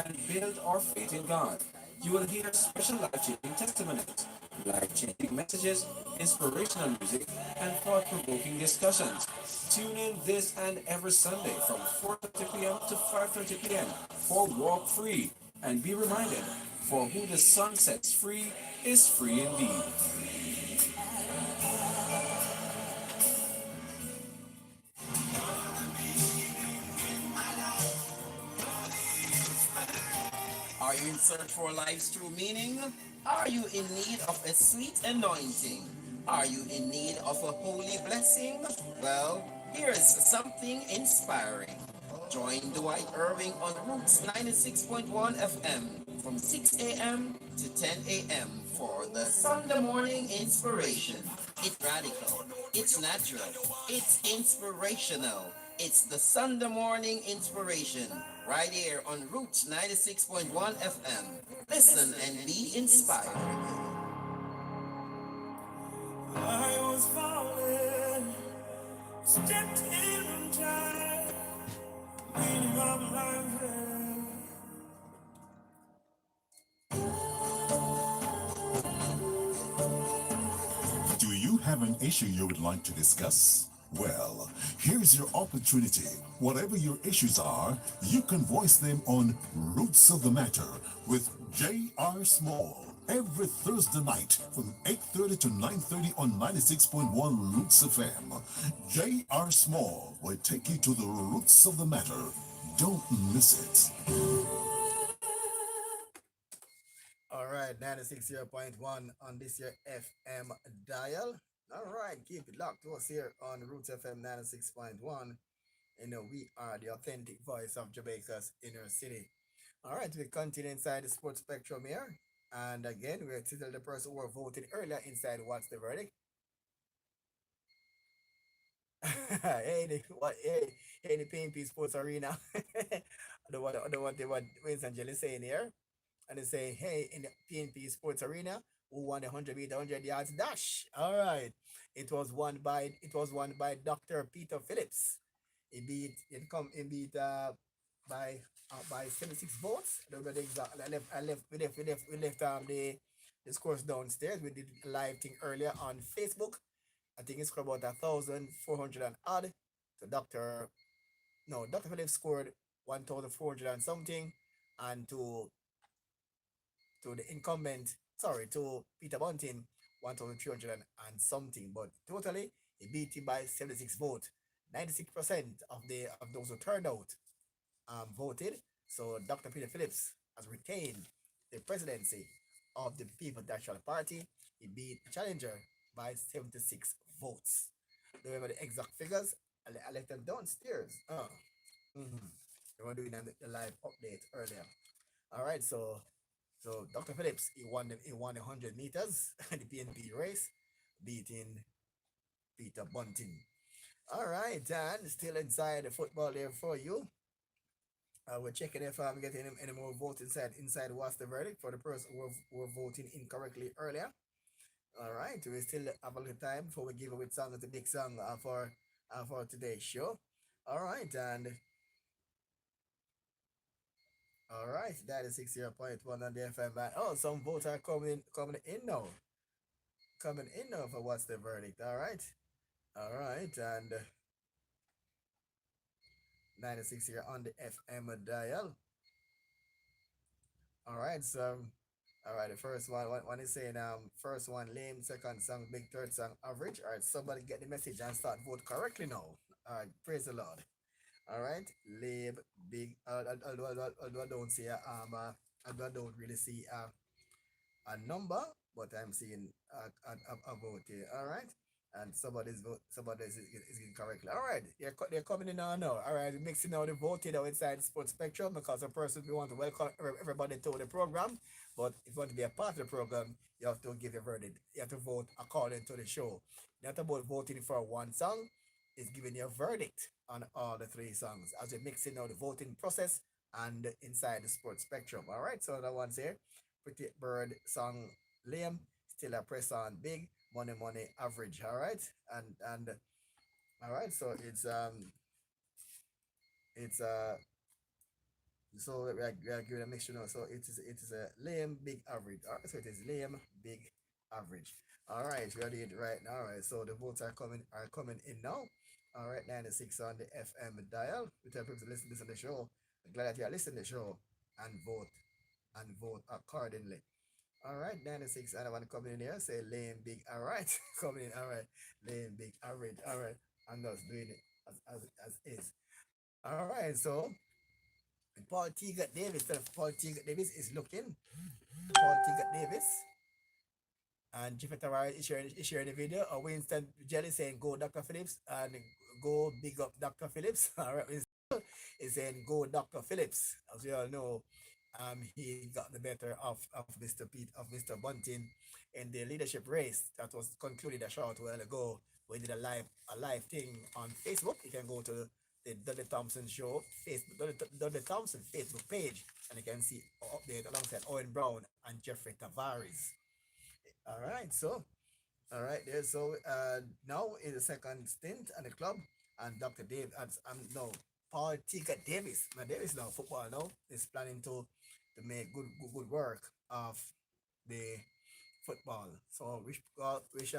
and build our faith in God. You will hear special life-changing testimonies, life-changing messages, inspirational music, and thought-provoking discussions. Tune in this and every Sunday from 4:30 p.m. to 5:30 p.m. for Walk Free, and be reminded, for who the sun sets free is free indeed. Are you in search for life's true meaning? Are you in need of a sweet anointing? Are you in need of a holy blessing? Well, here's something inspiring. Join Dwight Irving on Roots 96.1 FM from 6 a.m. to 10 a.m. for the Sunday morning inspiration. It's radical, it's natural, it's inspirational. It's the Sunday morning inspiration right here on Roots 96.1 FM. Listen and be inspired. I was falling, stepped in on time, leaning on my hand. Do you have an issue you would like to discuss? Well, here's your opportunity. Whatever your issues are, you can voice them on Roots of the Matter with J.R. Small every Thursday night from 8:30 to 9:30 on 96.1 Roots FM. J.R. Small will take you to the roots of the matter. Don't miss it. All right, 96.1 on this year FM dial. All right, keep it locked to us here on Roots FM 96.1. We are the authentic voice of Jamaica's inner city. All right, we continue inside the sports spectrum here. And again, we're still the person who voted earlier inside What's the Verdict. The PNP Sports Arena. What Winston Jelly saying here. And they say, hey, in the PNP Sports Arena, who won the 100 meter 100 yards dash. All right. It was won by Dr. Peter Phillips. He beat by 76 votes. I don't know the exact. We left the scores downstairs. We did a live thing earlier on Facebook. I think it's about 1,400 and odd. So Dr. Phillips scored 1,400 and something, and to the incumbent, to Peter Bunting, 1,300 and something. But totally, he beat him by 76 votes. 96% of those who turned out voted. So Dr. Peter Phillips has retained the presidency of the People National Party. He beat the challenger by 76 votes. Don't remember the exact figures. I left them downstairs. They were doing the live update earlier. All right, so Dr. Phillips, he won the 100 meters, the PNP race, beating Peter Bunting. All right, and still inside the football there for you. We're checking if I'm getting any more votes inside what's the verdict for the person who were voting incorrectly earlier. All right, we still have a little time before we give away song the big song for today's show. All right, and all right, that is 60.1 on the FM. Oh, some votes are coming in now. Coming in now for what's the verdict. All right, and 96 here on the FM dial. All right, so all right, the first one is saying first one lame, second song big, third song average. All right, somebody get the message and start vote correctly now. All right, praise the Lord. All right, lame, big. Although I don't see although I don't really see a number, but I'm seeing a vote here. All right. And somebody is getting correctly. All right, they're coming in now. All right, mixing now the voting now inside Sports Spectrum because the person we want to welcome everybody to the program. But if you want to be a part of the program, you have to give your verdict. You have to vote according to the show. Not about voting for one song, it's giving your verdict on all the three songs as we mix in now the voting process and inside the Sports Spectrum. All right, so that one's here. Pretty Bird song Liam, still a press on big, money money average. All right, and all right, so it's so we are giving a mixture now. So it is a lame big average. All right, so it is lame big average. All right, we are doing it right now. All right, so the votes are coming in now. All right, 96 on the FM dial. We tell people to listen to the show. I'm glad that you are listening to the show and vote accordingly. All right, 96. And I want to come in here, say lame big. All right, coming in. All right, lame big average. All right, I'm just doing it as is. All right, so Paul Teagat Davis, Paul Teagat Davis is looking. Paul Teagat Davis and Jeffrey Tavares is sharing the video. Or Winston Jelly saying go Dr. Phillips and go big up Dr. Phillips. All right, Winston is saying go Dr. Phillips. As we all know, he got the better of Mr. Pete of Mr. Bunting in the leadership race that was concluded a short while ago. We did a live thing on Facebook. You can go to the Dudley Thompson Show Facebook Dudley Thompson Facebook page, and you can see update alongside Owen Brown and Jeffrey Tavares. All right, so all right, there. So now in the second stint at the club, and Dr. Dave, no, Paul Tika Davis. Now Davis now football now is planning to make good work of the football. So wish Paul Davis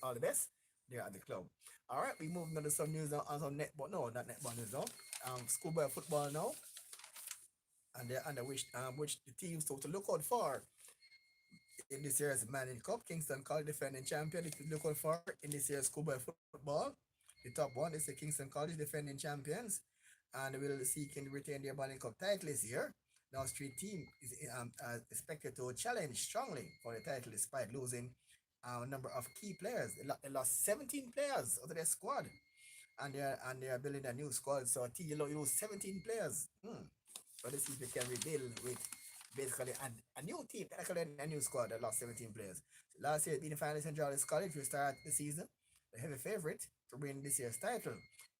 all the best there at the club. All right, we move on to some news now on some netball. No, not netball news now. Schoolboy football now, and which the teams to look out for in this year's Manning Cup. Kingston College defending champion. If you look out for in this year's schoolboy football, the top one is the Kingston College defending champions, and will seek and retain their Manning Cup title this year. Now, street team is expected to challenge strongly for the title despite losing a number of key players. They lost 17 players out of their squad, and they are building a new squad. So, you lose 17 players. But let's see if they can rebuild with basically a new team, technically a new squad that lost 17 players. Last year, being the finalists in Charles College, we start the season, the heavy favorite to win this year's title.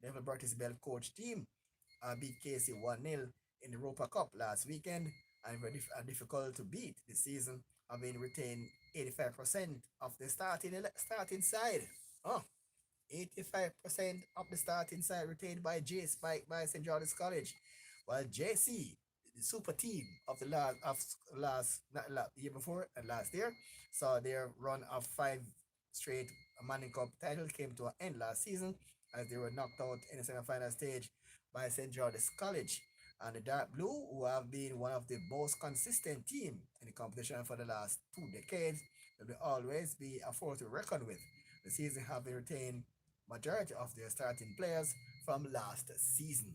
Neville Burtis Bell coach team beat Casey 1-0 in the Europa Cup last weekend, and very difficult to beat this season, having retained 85% of the starting side. Oh, 85% of the starting side retained by by St. George's College, while JC, the super team of the last not year before and last year, saw their run of five straight Manning Cup title came to an end last season as they were knocked out in the semi-final stage by St. George's College. And the Dark Blue, who have been one of the most consistent team in the competition for the last 2 decades, will always be a force to reckon with. The season have retained majority of their starting players from last season.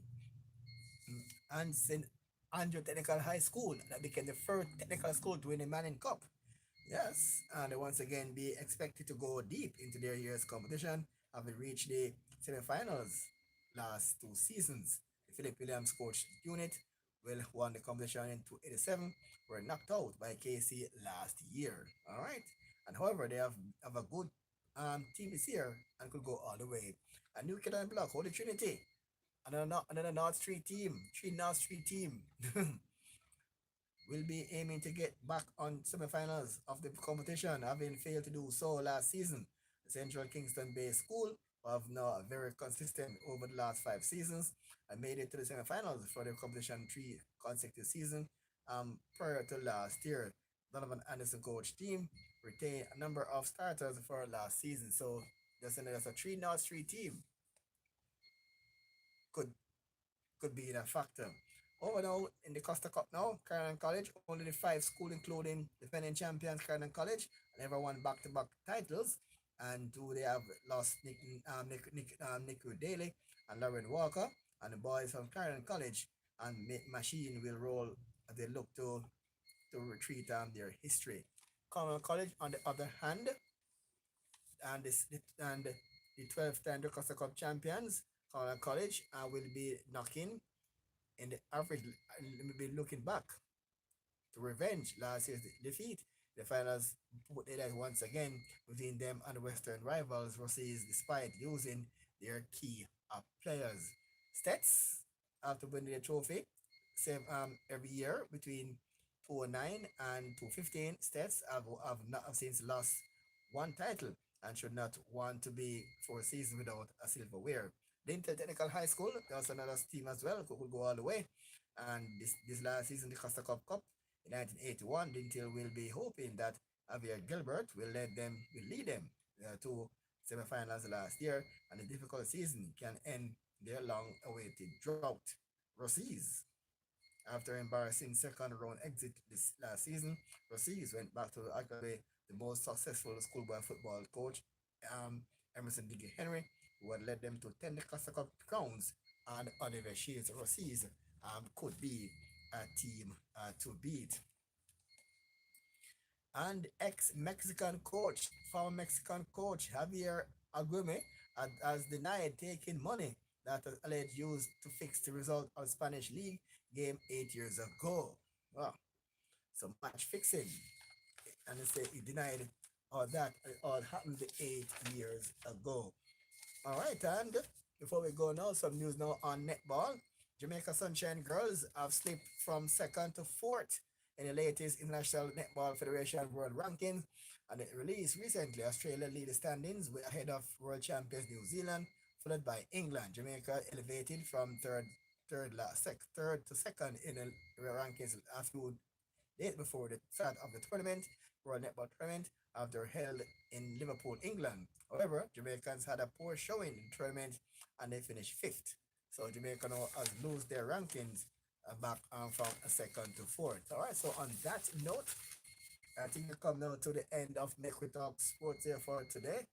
And St. Andrew Technical High School that became the first technical school to win the Manning Cup. Yes, and they once again be expected to go deep into their year's competition, having reached the semifinals last 2 seasons. The Philip Williams coach unit will won the competition in 287, were knocked out by KC last year. All right, and however, they have a good team is here and could go all the way. A new kid on the block, Holy Trinity. Another North Street team, three North Street team. Will be aiming to get back on semifinals of the competition, having failed to do so last season. The Central Kingston based school have now very consistent over the last 5 seasons and made it to the semifinals for the competition 3 consecutive seasons. Prior to last year, Donovan Anderson coach team retained a number of starters for last season. So there's a three North Street team could could be a factor. Over now in the Costa Cup now, Carolina College, only the five school including defending champions Carolina College, never won back-to-back titles. And two they have lost Nick Daly and Lauren Walker, and the boys from Carolina College and Machine will roll as they look to retreat their history. Carolina College, on the other hand, and the 12th time the Costa Cup champions, Carolina College, will be knocking in the average, be looking back to revenge last year's defeat. The finals put it at once again between them and the Western rivals Rossies, despite using their key players. Stets, after winning the trophy, same every year between 2009 and 2015, Stets have not have since lost one title and should not want to be for a season without a silverware. Lintel Technical High School, there was another team as well, could go all the way. And this last season, the Costa Cup in 1981, Lintel will be hoping that Javier Gilbert will lead them to semifinals last year, and the difficult season can end their long-awaited drought. Rossies, after embarrassing second round exit this last season, Rossies went back to arguably the most successful schoolboy football coach, Emerson Diggy Henry, who had led them to 10 Costa Cup crowns, and Oliver Shields Rossies could be a team to beat. And ex-Mexican coach, former Mexican coach Javier Aguirre has denied taking money that was alleged used to fix the result of Spanish League game 8 years ago. Wow, so match fixing, and they say he denied all that all happened 8 years ago. All right, and before we go now, some news now on netball. Jamaica Sunshine Girls have slipped from second to fourth in the latest International Netball Federation World Rankings, and it released recently. Australia lead the standings ahead of world champions New Zealand, followed by England. Jamaica elevated from third to second in the rankings a few days before the start of the tournament, World Netball Tournament, after held in Liverpool, England. However, Jamaicans had a poor showing in the tournament and they finished fifth. So Jamaica now has lose their rankings back from a second to fourth. All right, so on that note, I think we come now to the end of Make We Talk Sports here for today.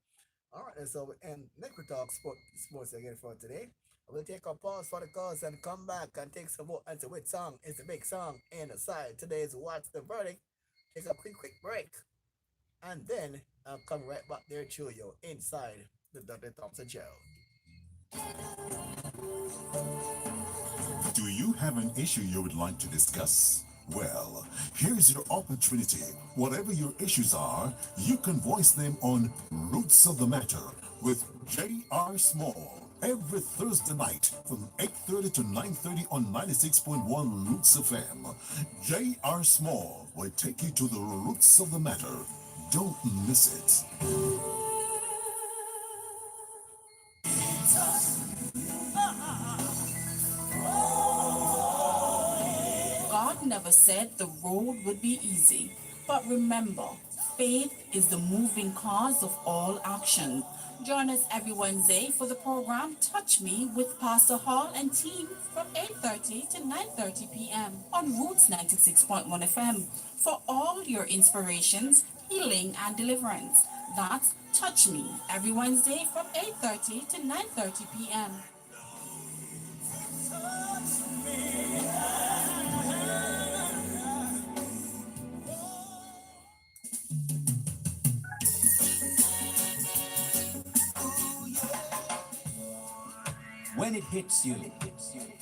All right, so we end Make We Talk Sports again for today. We'll take a pause for the cause and come back and take some more answer which song is the big song in the side. Today's What's the Verdict. Take a quick break. And then I'll come right back there to you inside the Dudley Thompson Show. Do you have an issue you would like to discuss? Well, here's your opportunity. Whatever your issues are, you can voice them on Roots of the Matter with J.R. Small every Thursday night from 8:30 to 9:30 on 96.1 Roots FM. J.R. Small will take you to the roots of the matter. Don't miss it. God never said the road would be easy. But remember, faith is the moving cause of all action. Join us every Wednesday for the program Touch Me with Pastor Hall and team from 8:30 to 9:30 p.m. on Roots 96.1 FM for all your inspirations, healing, and deliverance. That's Touch Me every Wednesday from 8:30 to 9:30 p.m. When it hits you,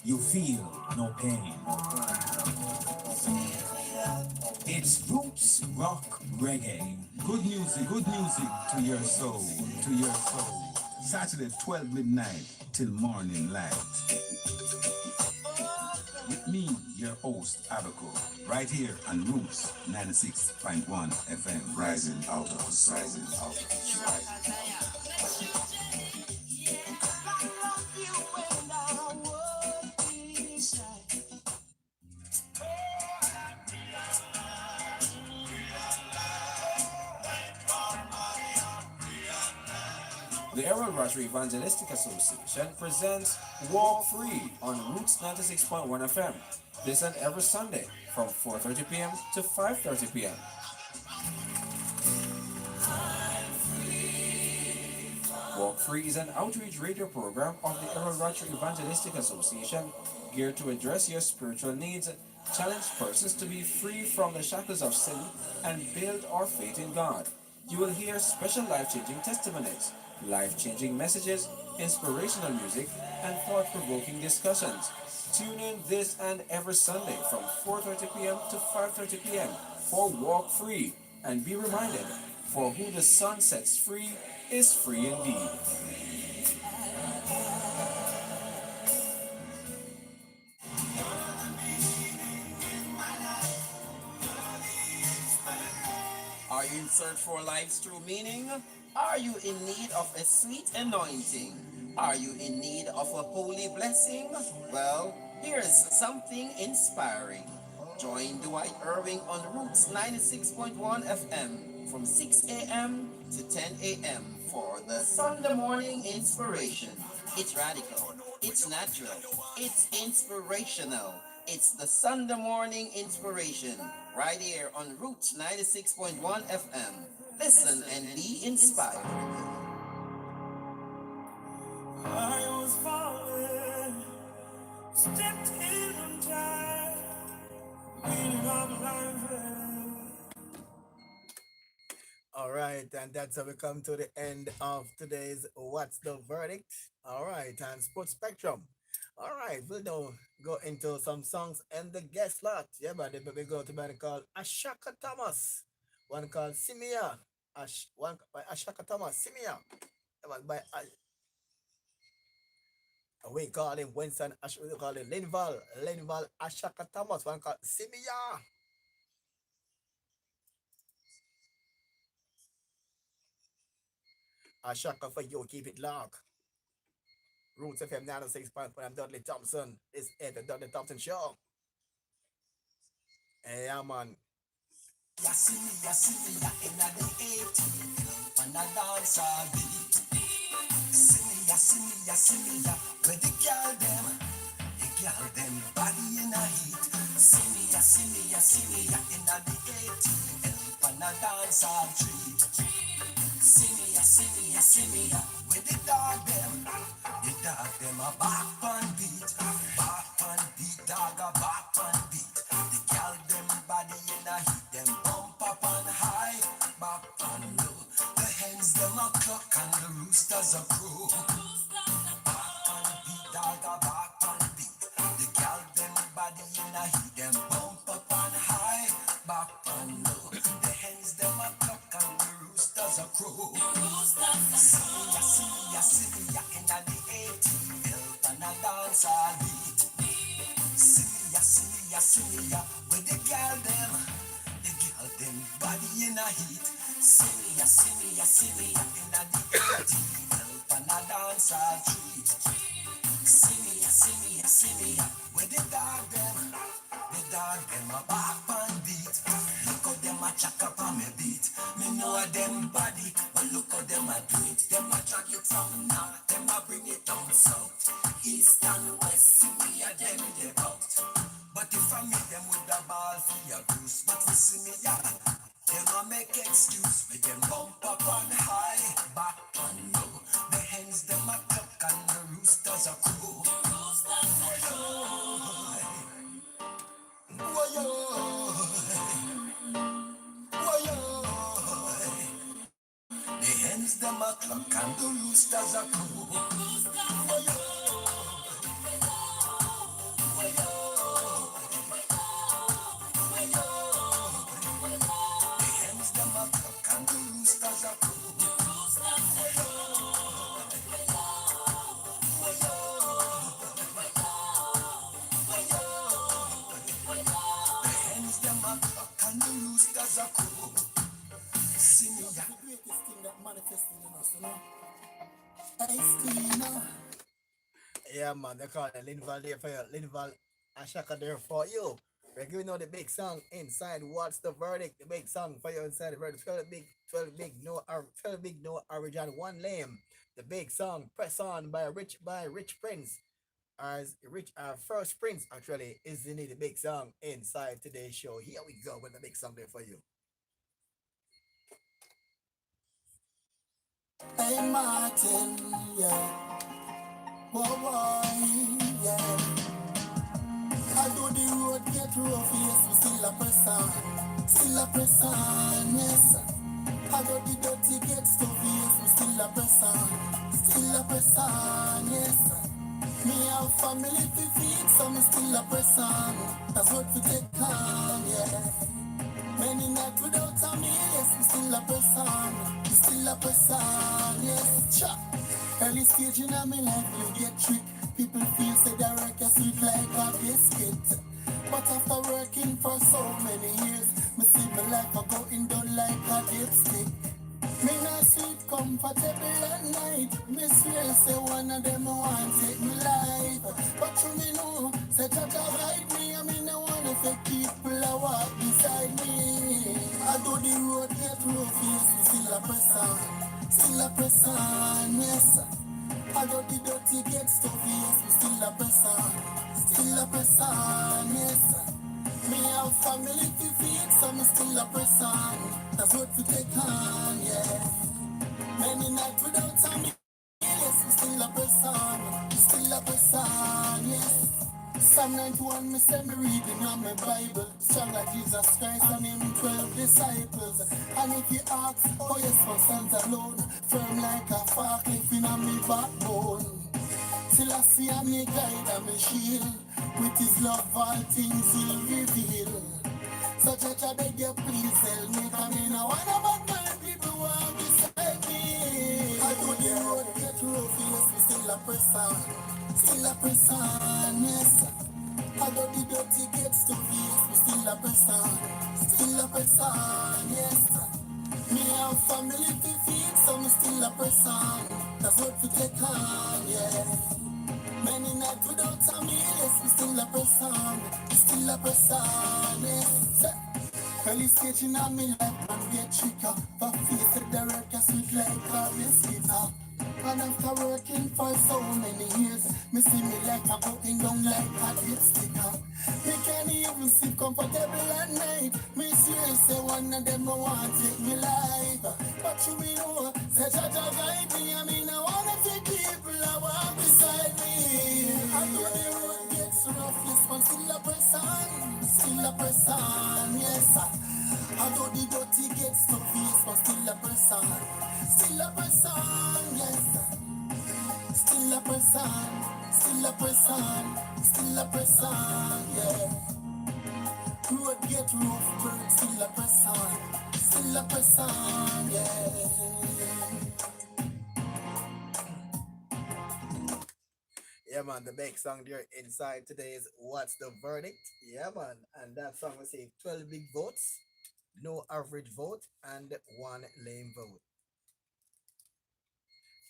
you feel no pain. It's roots rock reggae. Good music to your soul, to your soul. Saturday 12 midnight till morning light. With me, your host, Abaco, right here on Roots 96.1 FM, rising out of the rising out of The Errol Rotary Evangelistic Association presents Walk Free on Roots 96.1 FM. This and every Sunday from 4:30 p.m. to 5:30 p.m. Walk Free is an outreach radio program of the Errol Rotary Evangelistic Association geared to address your spiritual needs, challenge persons to be free from the shackles of sin, and build our faith in God. You will hear special life-changing testimonies, life-changing messages, inspirational music, and thought-provoking discussions. Tune in this and every Sunday from 4:30 p.m. to 5:30 p.m. for Walk Free, and be reminded, for who the sun sets free is free indeed. Are you in search for life's true meaning? Are you in need of a sweet anointing? Are you in need of a holy blessing? Well, here's something inspiring. Join Dwight Irving on Roots 96.1 FM from 6 a.m. to 10 a.m. for the Sunday morning inspiration. It's radical, it's natural, it's inspirational. It's the Sunday morning inspiration right here on Roots 96.1 FM. Listen and be inspired. I was falling, stepped in on time, leaning on life. All right, and that's how we come to the end of today's What's the Verdict? All right, and Sports Spectrum. All right, we'll now go into some songs and the guest lot. Yeah, but we go to one called Ashaka Thomas, one called Simia, one by Ashaka Thomas, Simia, one by we call him Winston, we call him Linval Ashaka Thomas, one called Simia. Ashaka for you, keep it locked. Roots FM 96.1. I'm Dudley Thompson. This is the Dudley Thompson Show. Hey, yeah, man. Ya see me, ya in the 80s, when I dance all beat. See me, ya, where the girl them body in a heat. See me, ya in the 80s, when I dance all treat. See me, ya, where the dog them a back on beat, dog a back on beat. The girl them body in a heat, them bump up on high, back on low. The hens them a cluck and the roosters a crow. Back on beat, dog a back on beat. The girl them body in a heat, them bump up on high, back on low. The hens them a cluck and the roosters a crow. See me, ya in the 80s, and I dance all beat. See me, ya, with the girl them body in a heat. See me, ya in the 80s, and I dance all treat. See me, ya, with the dog them a back on beat. Look how them a chuck up on me beat. Me know them body, but look how them a do it. Them a drag it from north, them a bring it down south. East and west, see me a them they out. But if I meet them with the ball for your goose, but we see me ya, them a make excuse. With them bump up on high, back on low. The hens them a cluck and the roosters a crow. The hens them a cluck and the roosters a crow. manifesting in us, you know. Hey, Stina. Yeah, man, they call it Linval there for you. Linval Ashaka there for you. We're giving out the big song inside. What's the verdict? The big song for you inside the verdict. 12 big, no average and one lame. The big song, Press On by Rich Prince. As Rich First Prince actually is the big song inside today's show. Here we go with the big song there for you. Hey, Martin, yeah. Whoa, whoa, yeah. I do the road get rough, yes, we still a press on. Still a press on, yes. I do the dirty get stuffy, yes, we still a press on. Still a press on, yes. Me have family to feed, so me still a press on. That's what we take on, yeah. Many nights without a meal, yes, we still a press on. We still a press on, yes. Cha. Early stage in my life, you get tricked. People feel say they work as sweet like a biscuit. But after working for so many years, me see my life a going down like a dipstick. Me not sleep comfortable at night. Me swear say one of them want take me life. But you me know, say Jaja guide me. I mean I wanna fake people a walk beside me. I do the road get rough, yes, me still a press on. Still a press on, yes. I do the dirty get stuffy, yes, me still a press on. Still a press on, yes. Me have family to feed, so me still a press on. That's what we take on, yeah. Many nights without a meal, yes, we still a press on. We still a press on, yes. Psalm 91, me say me reading on my Bible. Strong like Jesus Christ and him 12 disciples. And if you ask, oh yes, my sons alone. Firm like a forklift in a me backbone. Till I see a me guide and me shield. With his love all things he'll reveal. So judge I beg you please tell me. Come in I wanna bad my people who are beside me. I do the road get rough, yes, we still a press on. Still a press on, yes. I do the dirty get stuffy, yes, we still a press on. Still a press on, yes. Me have family to feed, so me still a press on. That's what we take on, yeah. Many nights without a meal, yes, we still a press on. We still a press on, yes. Early stage in my life, man, get tricker. But face it, the work is sweet like a biscuit. And after working for so many years, me see me like a going down like a dipstick. Me can't even sit comfortable at night. Me swear say one of them want take me life. But you know, say Jaja guide me. I mean I wanna see people that walk beside me. I know the road gets rough, yes, man, still a press on. Still a press on, yes. I know the dirty gets stuffy, yes, but still a press on. Still a press on, yes. Still a press on. Still a press on. Still a press on, yeah. Road get rough, bird, still a press on. Still a press on, yeah. Yeah, man, the big song there inside today is What's the Verdict? Yeah, man, and that song will say 12 big votes, no average vote, and one lame vote.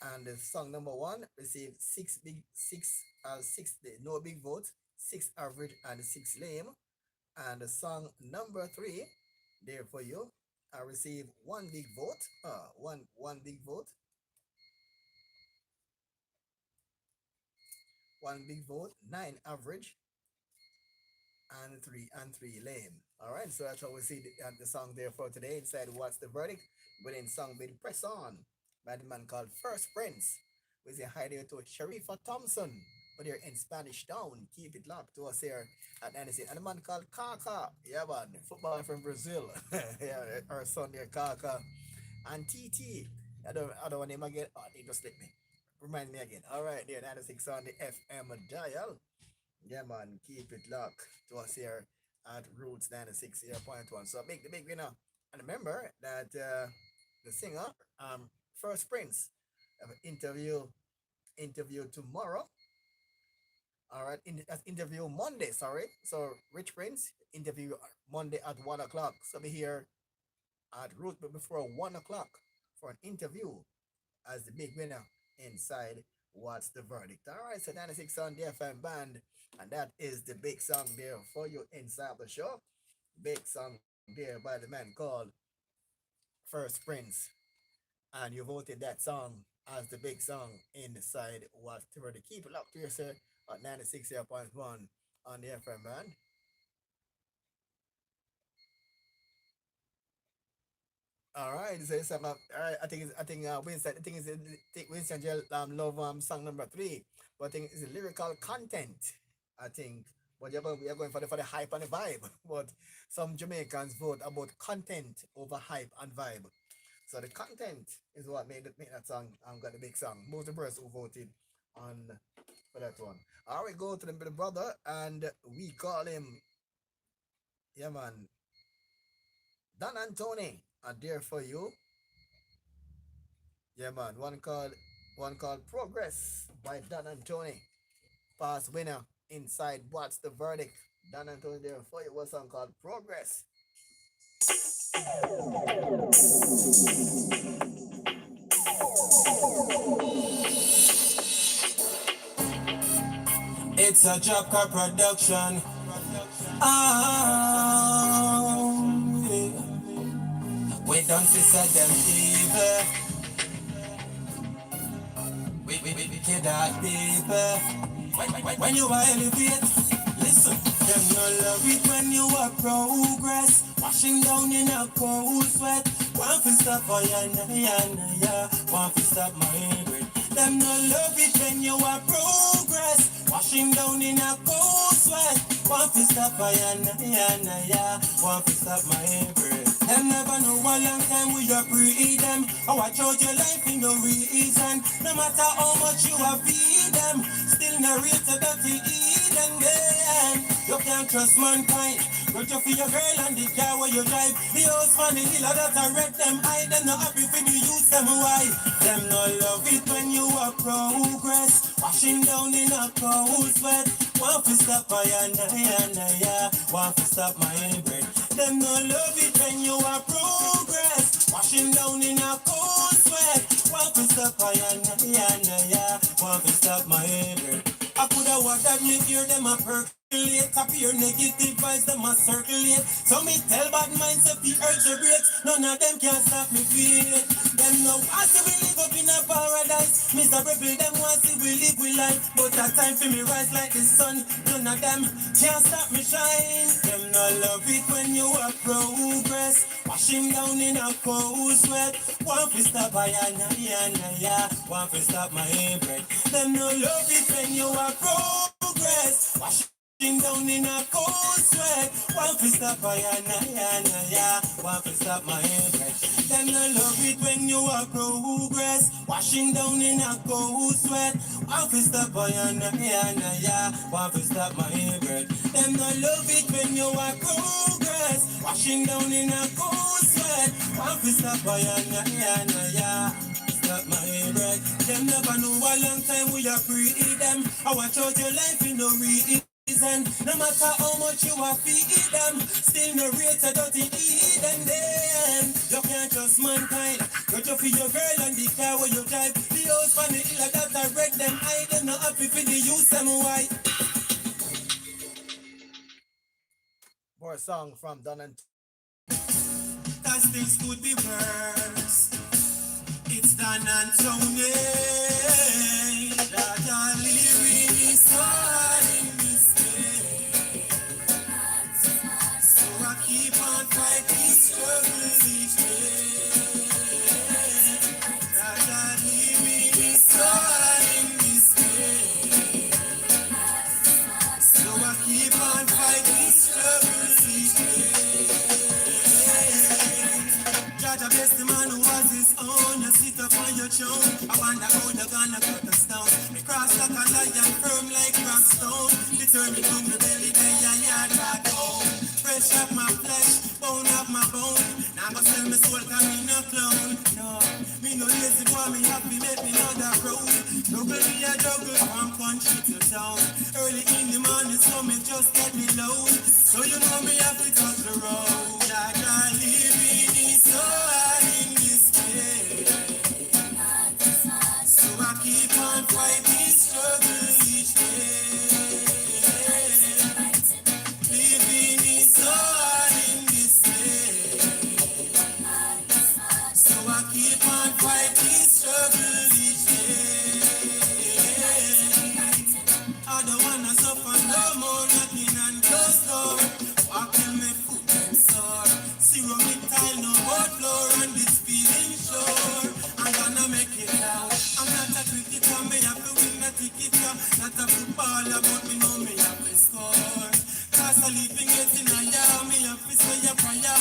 And the song number one received no big votes, six average, and six lame. And the song number three, there for you, I received one big vote, one big vote, one big vote, nine average, and three lame. All right, so that's how we see the song there for today. Inside What's the Verdict? Within song being Press On by the man called First Prince. We say hi there to Sharifa Thompson. But they're in Spanish Town. Keep it locked to us here at 96. And a man called Kaka. Yeah, man. Footballer from Brazil. Yeah, our son there, Kaka. And TT. I don't want him again. Oh, they just let me. Remind me again. All right, there, 96 on the FM dial. Yeah, man, keep it locked to us here at Roots 96.1. So the big winner. And remember that the singer, First Prince, have an interview tomorrow. All right, interview Monday. Sorry, so Rich Prince interview Monday at 1 o'clock. So be here at Root, but before 1 o'clock for an interview as the big winner inside What's the Verdict. All right, so 96 on the FM band, and that is the big song there for you inside the show. Big song there by the man called First Prince, and you voted that song as the big song inside What's the Verdict. Keep it locked here, sir, at 96.1 on the FM band. All right, so it's about, all right. I think Winston. I think Winston Gel love song number three, but I think it's the lyrical content. I think, but we are going for the hype and the vibe. But some Jamaicans vote about content over hype and vibe. So the content is what made that song got the big song. Most of the person who voted on for that one. All right, go to the brother and we call him, yeah man, Don Antony. Are there for you. Yeah, man. One called Progress by Don and Tony. Past winner inside What's the Verdict. Don and Tony there for you. One song called Progress. It's a Job Car production. Yeah. We don't see them evil. We kid our people. When you are elevate, listen. Them no love it when you are progress. Washing down in a cold sweat. One for stop for ya. One for stop my breath. Them no love it when you are progress. Washing down in a cold sweat. One for stop for ya. One for stop my breath. Them never know a long time we are breed them. I watch out your life in no reason. No matter how much you have feed them, still narrate that we eat them. You can't trust mankind. Don't you feel your girl and the car where you drive? The house man the hill that I read them high. Them not happy for the use them why? Them no love it when you are progress. Washing down in a cold sweat. Want to stop my want to stop my breath. Them no love it when you are progress. Washing down in a cold sweat. Want to stop my want to stop my breath. I coulda what that make hear them a percolate. Appear negative vibes them a circulate. So me tell bad minds if the urge to break. None of them can stop me feel it. Them no want to we live up in a paradise. Mr. Rebel them want to we live with life. But that time for me rise like the sun. None of them can't stop me shine. Them no love it when you are progress. Washing down in a cold sweat. One for stop my one for stop my breath. Them no love it when you are progress. Washing down in a cold sweat. One for stop my one for stop my breath. Them no love it when you are progress. Washing down in a cold sweat. One for stop my one for stop my breath. Them no love it when you are progress. Washing down in a cold sweat. One for stop my stop my breath. Them never know a long time we are free them. I watch out your life in no reason. No matter how much you are feed them, still no rate a dirty eat them. You can't trust mankind. Got you for your girl and the car where you drive. The house for the hill that I read them high. Them not happy for the use them why. More song from Don and Cause things could be worse. It's Don and Tony. That are living inside this day. So I keep on fighting struggles each day. That are living inside this day. So I keep on fighting struggles each day. Jaja bless the man who has his own. You sit up on your throne. I wonder how they're gonna cut us down. Me cross like a lion, firm like rock stone. Determined from the belly, then your yard back home. Fresh up my flesh, bone up my bone. Now go sell me soul, cause me no clown. No, me no lazy boy, me happy, make me know that road. Juggle me a juggle from country to town. Early in the morning, so me just get me low. So you know me have to touch the road. I can't live in this soul in this day. keep on fighting, struggle each day. I don't wanna suffer no more, nothing and close door. Walk till me foot and sore. Zero me tile, no boat floor, and this feeling sure. I'm gonna make it out. I'm not a cricketer, me have to win a ticket. Not a footballer, but me know me have to score. Cause I living it in a yard, me have to say a prayer.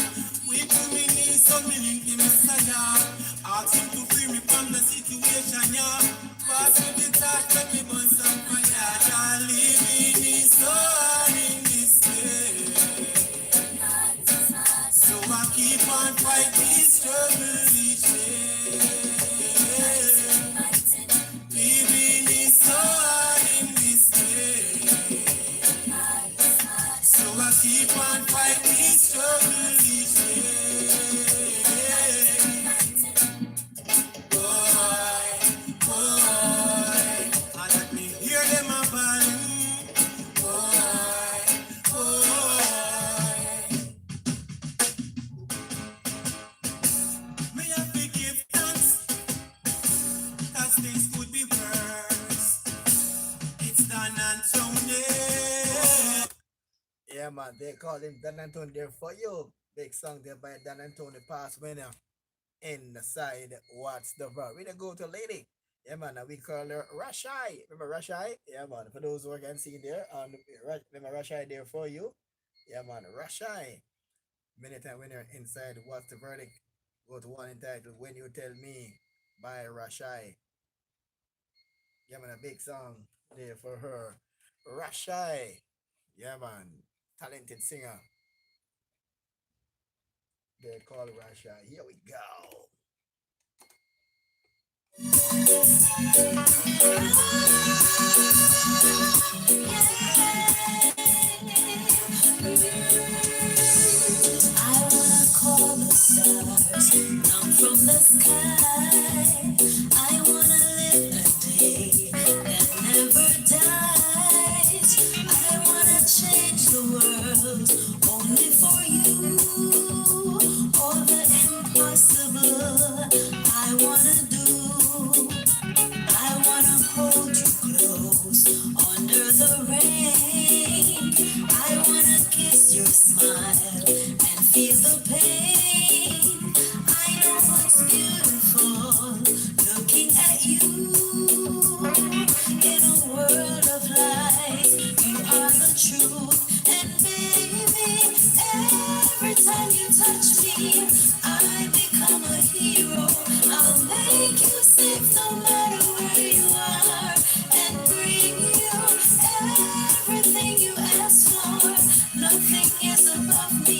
We put me knees, so me link him Messiah. Ask him to free me from the situation, yeah. Pass me the touch, let me burn some fire. I live in this soul in this way. So I keep on fighting, struggle each day. Living this soul in this way. So I keep on fighting, struggle each day. I let me hear them a balling. Me have to give thanks, cause things could be worse. It's Dan Anthony. Yeah, man, they call him Dan Antone there for you. Big song there by Dan Antone, past winner. Inside What's the Verb? We don't go to lady. Yeah, man, we call her Rashai. Remember Rashai? Yeah, man, for those who can see there, remember Rashai there for you? Yeah, man, Rashai. Many time winner inside What's the Verdict? Go to one entitled When You Tell Me by Rashai. Yeah, man, a big song there for her. Rashai. Yeah, man, talented singer. They call Rashai. Here we go. I wanna call the stars down from the sky. I wanna live a day that never dies. I wanna change the world only for you. All the impossible I wanna do. I wanna hold you close under the rain. I wanna kiss your smile and feel the pain. I know what's beautiful looking at you. In a world of lies, you are the truth. And baby, every time you touch me, I become a hero. I'll make you safe no matter where you are, and bring you everything you ask for. Nothing is above me.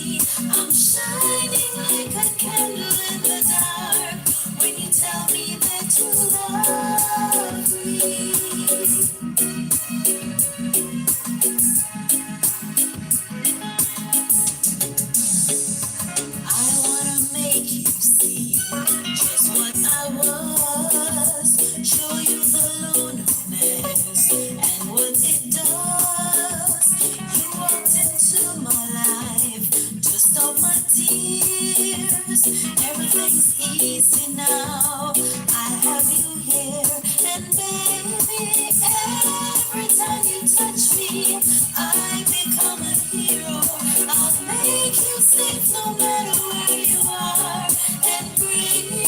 I'm shining like a candle in the dark when you tell me that you love me. I wanna make you see just what I was. Show you the loneliness and what it does. You walked into my life to stop my tears. Everything's easy now. I have you here, and baby, every time you touch me, I become a hero. I'll make you safe no matter where you are, and bring you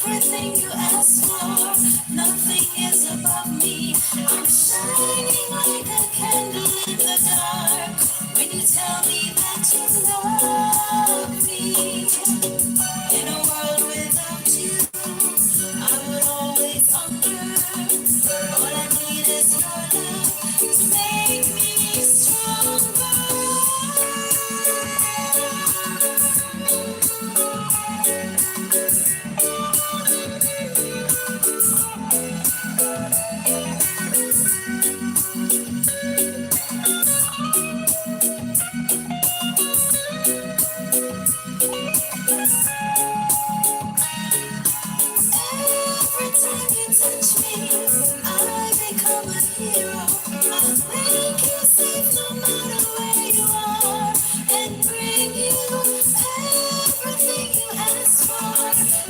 everything you ask for. Nothing is above me. I'm shining like a candle in the dark when you tell me that you love me. In a world without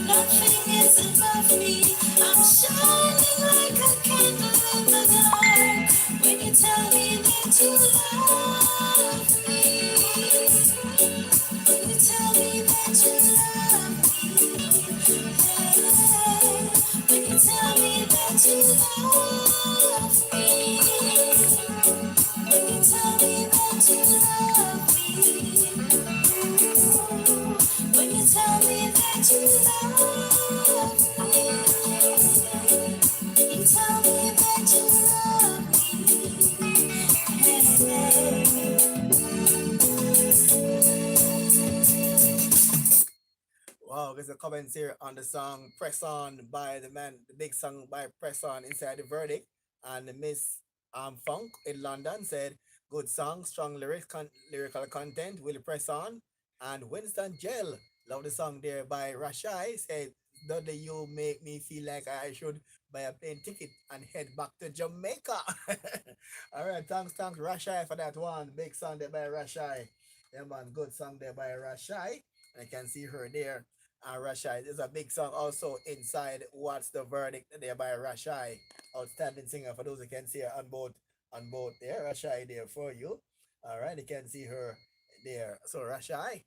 Nothing is above me. I'm shining like a candle in the dark. When you tell me that you love me, when you tell me that you love me, yeah. When you tell me that you love me, when you tell me that you love me, when you tell me that you love me, you tell me that you love Wow, there's a comment here on the song Press On by the man, the big song by Press On inside the verdict. And Miss Funk in London said, good song, strong lyrical content, will press on. And Winston Gel, love the song there by Rashai, said, Dudley, you make me feel like I should buy a plane ticket and head back to Jamaica. All right, thanks, Rashai, for that one. Big song there by Rashai. Yeah, man, good song there by Rashai. I can see her there. And Rashai, there's a big song also inside What's the Verdict there by Rashai. Outstanding singer for those who can see her on both there. Rashai there for you. All right, you can see her there. So Rashai,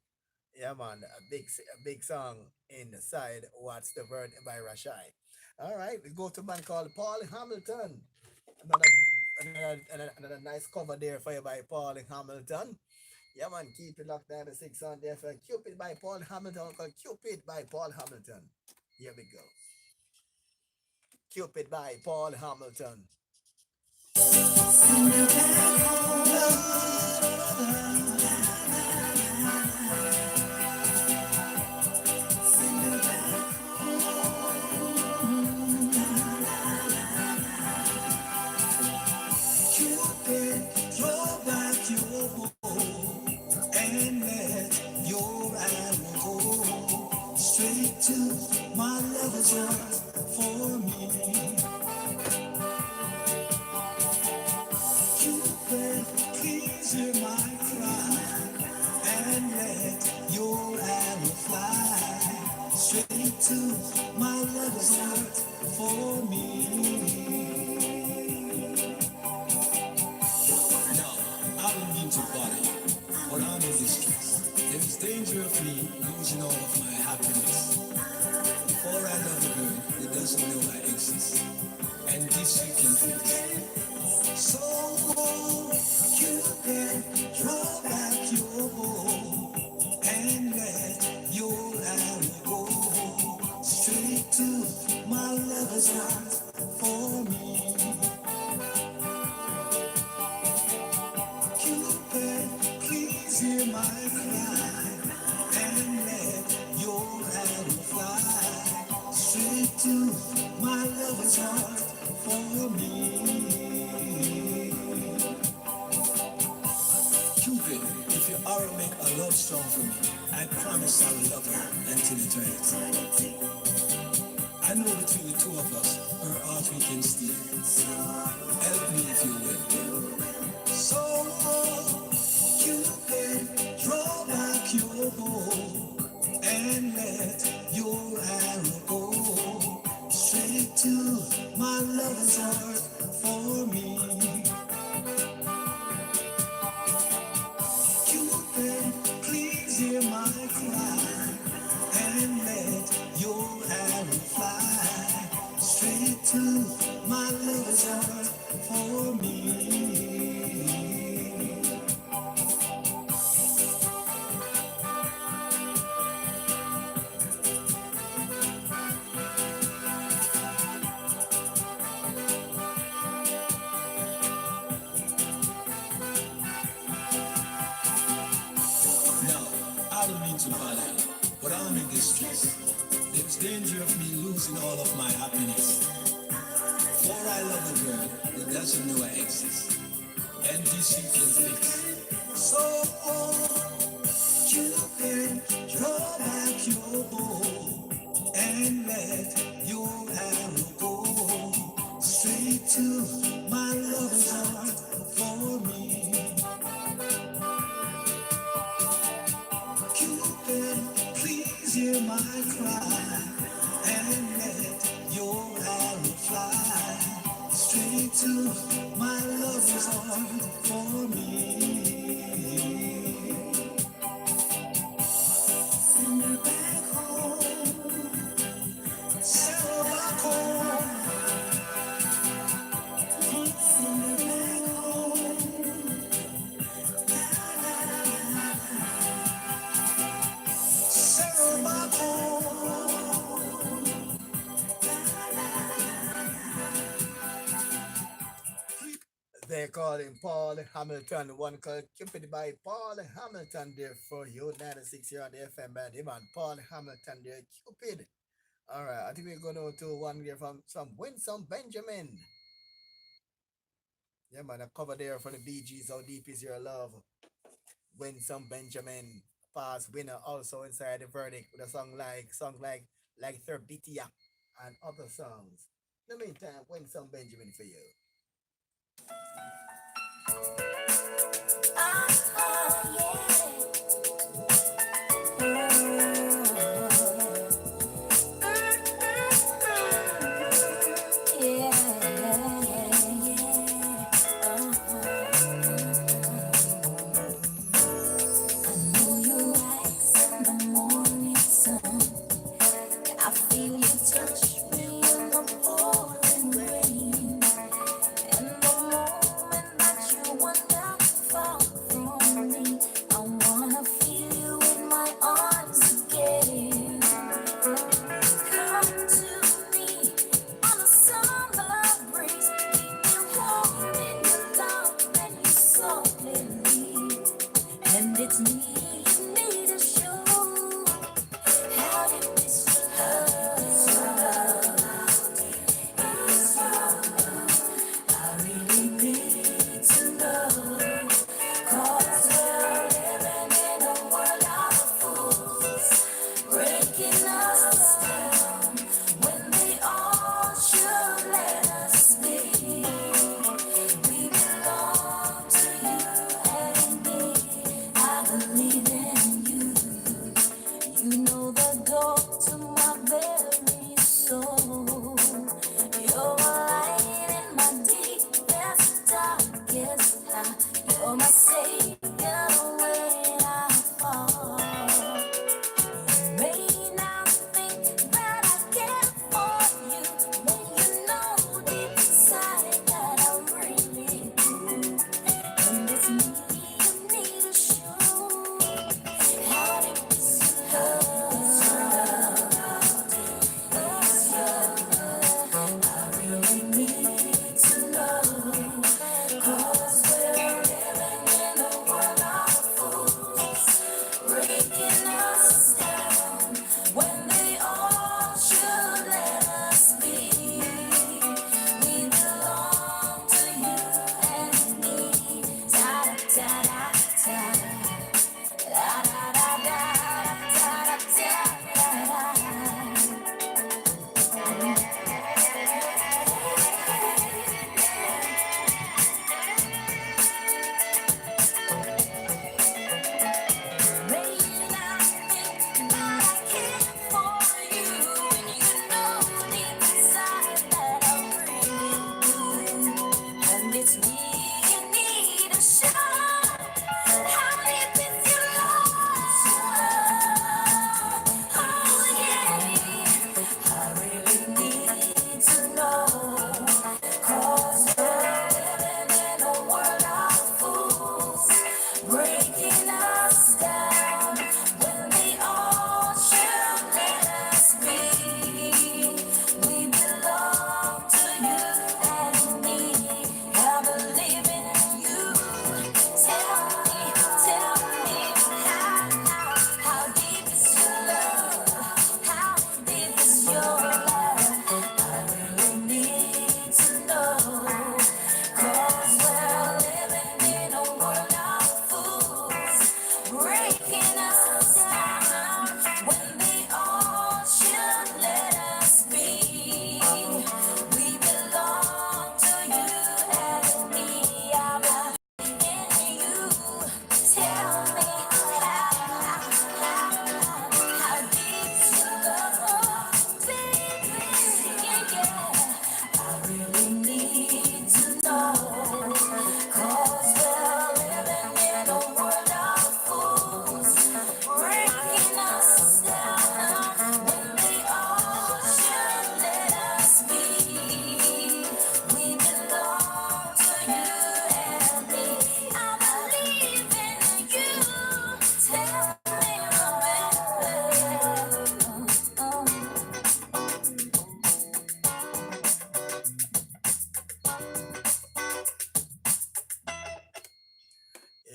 yeah man, a big song inside What's the Verdict by Rashai. All right, we go to a man called Paul Hamilton. Another nice cover there for you by Paul Hamilton. Yeah, man, keep it locked down to 6 on there for Cupid by Paul Hamilton. Called Cupid by Paul Hamilton. Here we go. Cupid by Paul Hamilton. Cupid, draw back your bow and let your arrow go straight to my lover's heart for me. Cupid, please hear my cry and let your arrow fly straight to my lover's heart for me. Now, I don't mean to bother you, but I'm in distress. There is danger of me losing all of my happiness. For I love a girl that doesn't know I exist, and this you can fix. So, Cupid, draw back your bow and let your arrow go straight to my lover's heart for me. Cupid, please hear my cry and let your arrow fly straight to my lover's heart for me. Cupid, if your arrow make a love song for me, I promise I will love her until eternity. I know between the two of us, her heart we can steal. Help me if you will. So, Cupid, draw back your bow and let your arrow go straight to my lover's heart for me. Cupid, please hear my cry and let your arrow fly straight to my lover's heart for me. Now, I don't mean to bother you, but I'm in distress. There's danger of me losing all of my happiness. For I love a girl that doesn't know I exist, and this you can fix. So, Cupid, draw back your bow and let your arrow go straight to my lover's heart for me. Cupid, please hear my cry to my lover's arm for me. Send her back home. Send her back home. Send her back home. Send her back home. They call him Paul Hamilton, one called Cupid by Paul Hamilton there for you, 96 here on the FM band. Him and Paul Hamilton there, Cupid. Alright, I think we're going to one here from some Winsome Benjamin. Yeah, man, a cover there for the Bee Gees, How Deep Is Your Love? Winsome Benjamin, past winner also inside the verdict with a song like Therbitia and other songs. In the meantime, Winsome Benjamin for you. I feel you touch me in the pouring rain. And the moment that you wander far from me, I wanna feel you in my arms again. Come to me on a summer breeze, keep me warm in your love that you softly leave. And it's me you need to show. How deep is your love?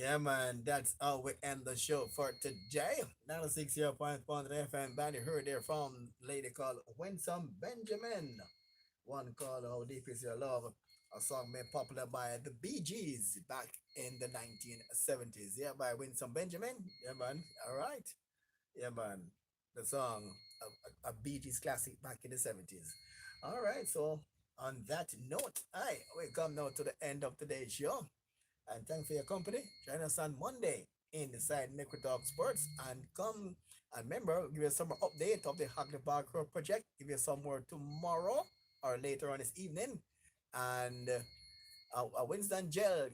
Yeah, man, that's how we end the show for today. 96.1 FM band. You heard there from lady called Winsome Benjamin. One called How Deep Is Your Love, a song made popular by the Bee Gees back in the 1970s. Yeah, by Winsome Benjamin. Yeah, man. All right. Yeah, man. The song, a Bee Gees classic back in the 70s. All right. So, on that note, we come now to the end of today's show. And thanks for your company. Join us on Monday inside Make We Talk Sports. And come and remember, give you some more update of the Hagley Park Road project. Give you some more tomorrow or later on this evening. And Winston Gel,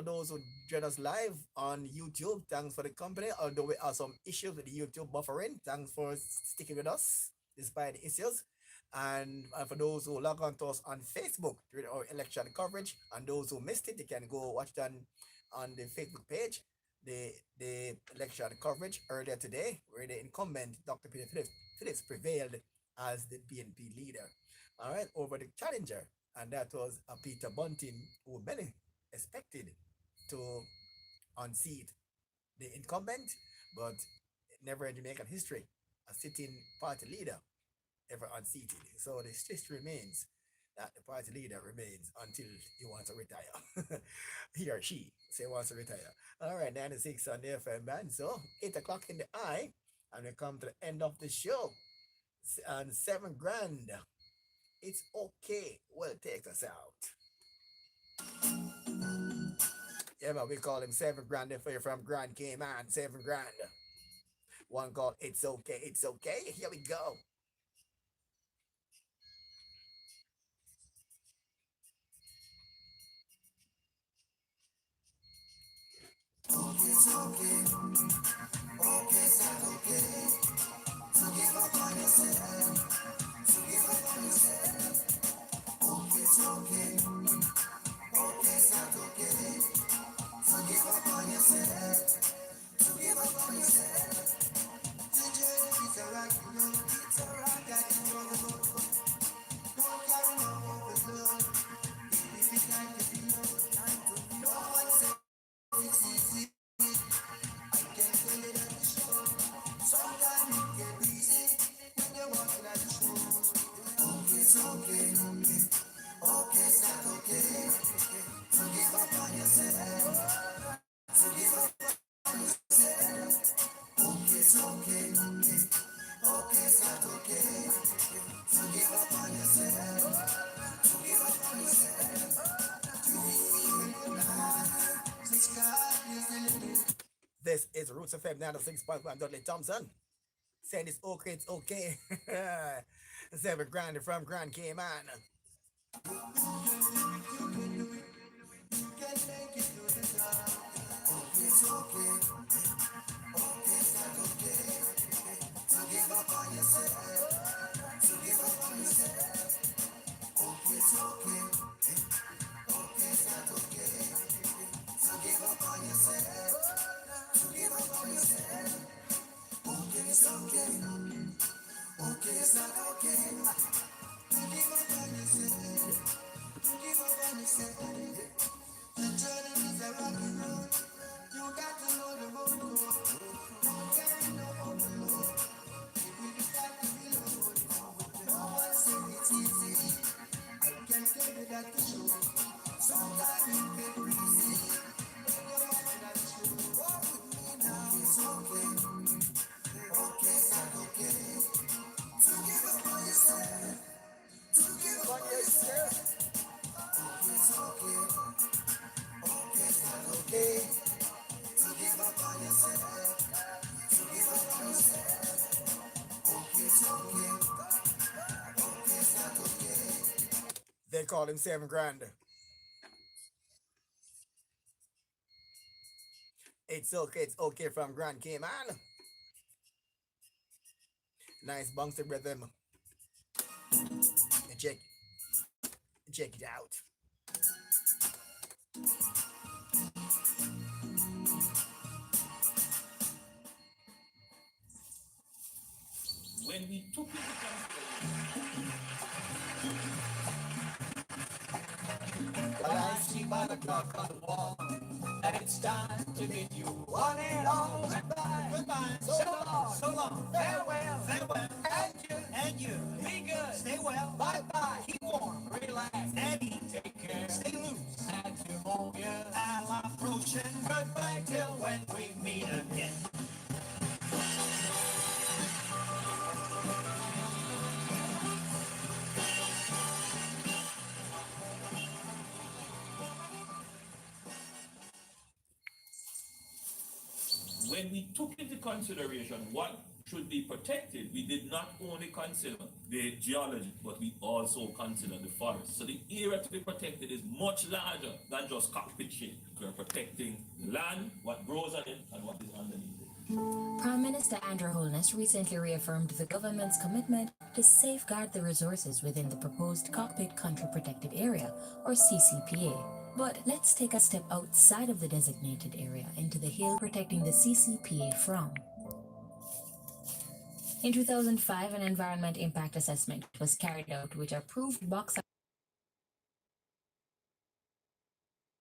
those who join us live on YouTube, thanks for the company. Although we have some issues with the YouTube buffering, thanks for sticking with us despite the issues. And for those who log on to us on Facebook during our election coverage, and those who missed it, they can go watch it on the Facebook page. The election coverage earlier today, where the incumbent Dr. Peter Phillips prevailed as the PNP leader. All right, over the challenger, and that was Peter Bunting, who many expected to unseat the incumbent, but never in Jamaican history, a sitting party leader ever unseated. So the history remains that the party leader remains until he wants to retire. He or she say wants to retire. All right, 96 on the FM band. So 8 o'clock in the eye, and we come to the end of the show. And 7 grand. It's okay. Will take us out. Yeah, but we call him 7 grand if you're from Grand Cayman. 7 grand. One called It's Okay, It's Okay. Here we go. It's okay, okay, it's not okay to give up on yourself, to give up on yourself. Okay, it's okay, okay, it's not okay to give up on yourself, to give up on yourself. The journey is a rocky road, it's a rock that you want to go. Don't carry no overload, if it's time to be low, time to be low. No one says it's easy. I can tell you that it's show. Sometimes it get easy when you're walking at the show. Okay, it's okay, okay, okay, it's not okay to give up on yourself, to give up on yourself. Okay, it's okay, okay, okay, it's not okay to give up on yourself, to give up on yourself. To even since God is the limit. This is Roots FM 96.1 Dudley Thompson. Saying it's okay. 7 grand from Grand Cayman. You can do it, you can make it to the top. Okay, it's okay, okay, it's not okay to give up on yourself, to give up on yourself. Okay, it's okay, okay, it's not okay to give up on yourself, to give up on yourself. Okay, it's okay, okay, it's not okay to give up on yourself, to give up on yourself. The journey is a rocky road. You got to know the road code. Don't carry no overload. It will be time to be low. No one said it's easy. I can tell you that the show. Sometimes it get breezy. When you're walking at the show. Walk with me now. It's okay. Okay, it's not okay. To give up on yourself. To give up on yourself. Okay, it's okay. Okay, it's not okay to give up on yourself, to give up on yourself. Okay, it's okay. Okay, it's not okay. They call him 7 grand. It's okay from Grand Cayman. Nice bouncy rhythm. Check it out. When we took it While I sleep by the clock on the wall, and it's time to bid you one and all goodbye. Goodbye. So long. So long. Farewell. Farewell. And you. Be good. Stay well. Bye bye. Keep warm. Relax. And eat. Take care. Stay loose. Matrimonial. I'll approach and goodbye till when we meet again. When we took into consideration what should be protected, we did not only consider the geology, but we also consider the forest. So the area to be protected is much larger than just cockpit shape. We're protecting land, what grows on it, and what is underneath it. Prime Minister Andrew Holness recently reaffirmed the government's commitment to safeguard the resources within the proposed Cockpit Country Protected Area, or CCPA. But let's take a step outside of the designated area into the hill protecting the CCPA from. In 2005, an environment impact assessment was carried out which approved bauxite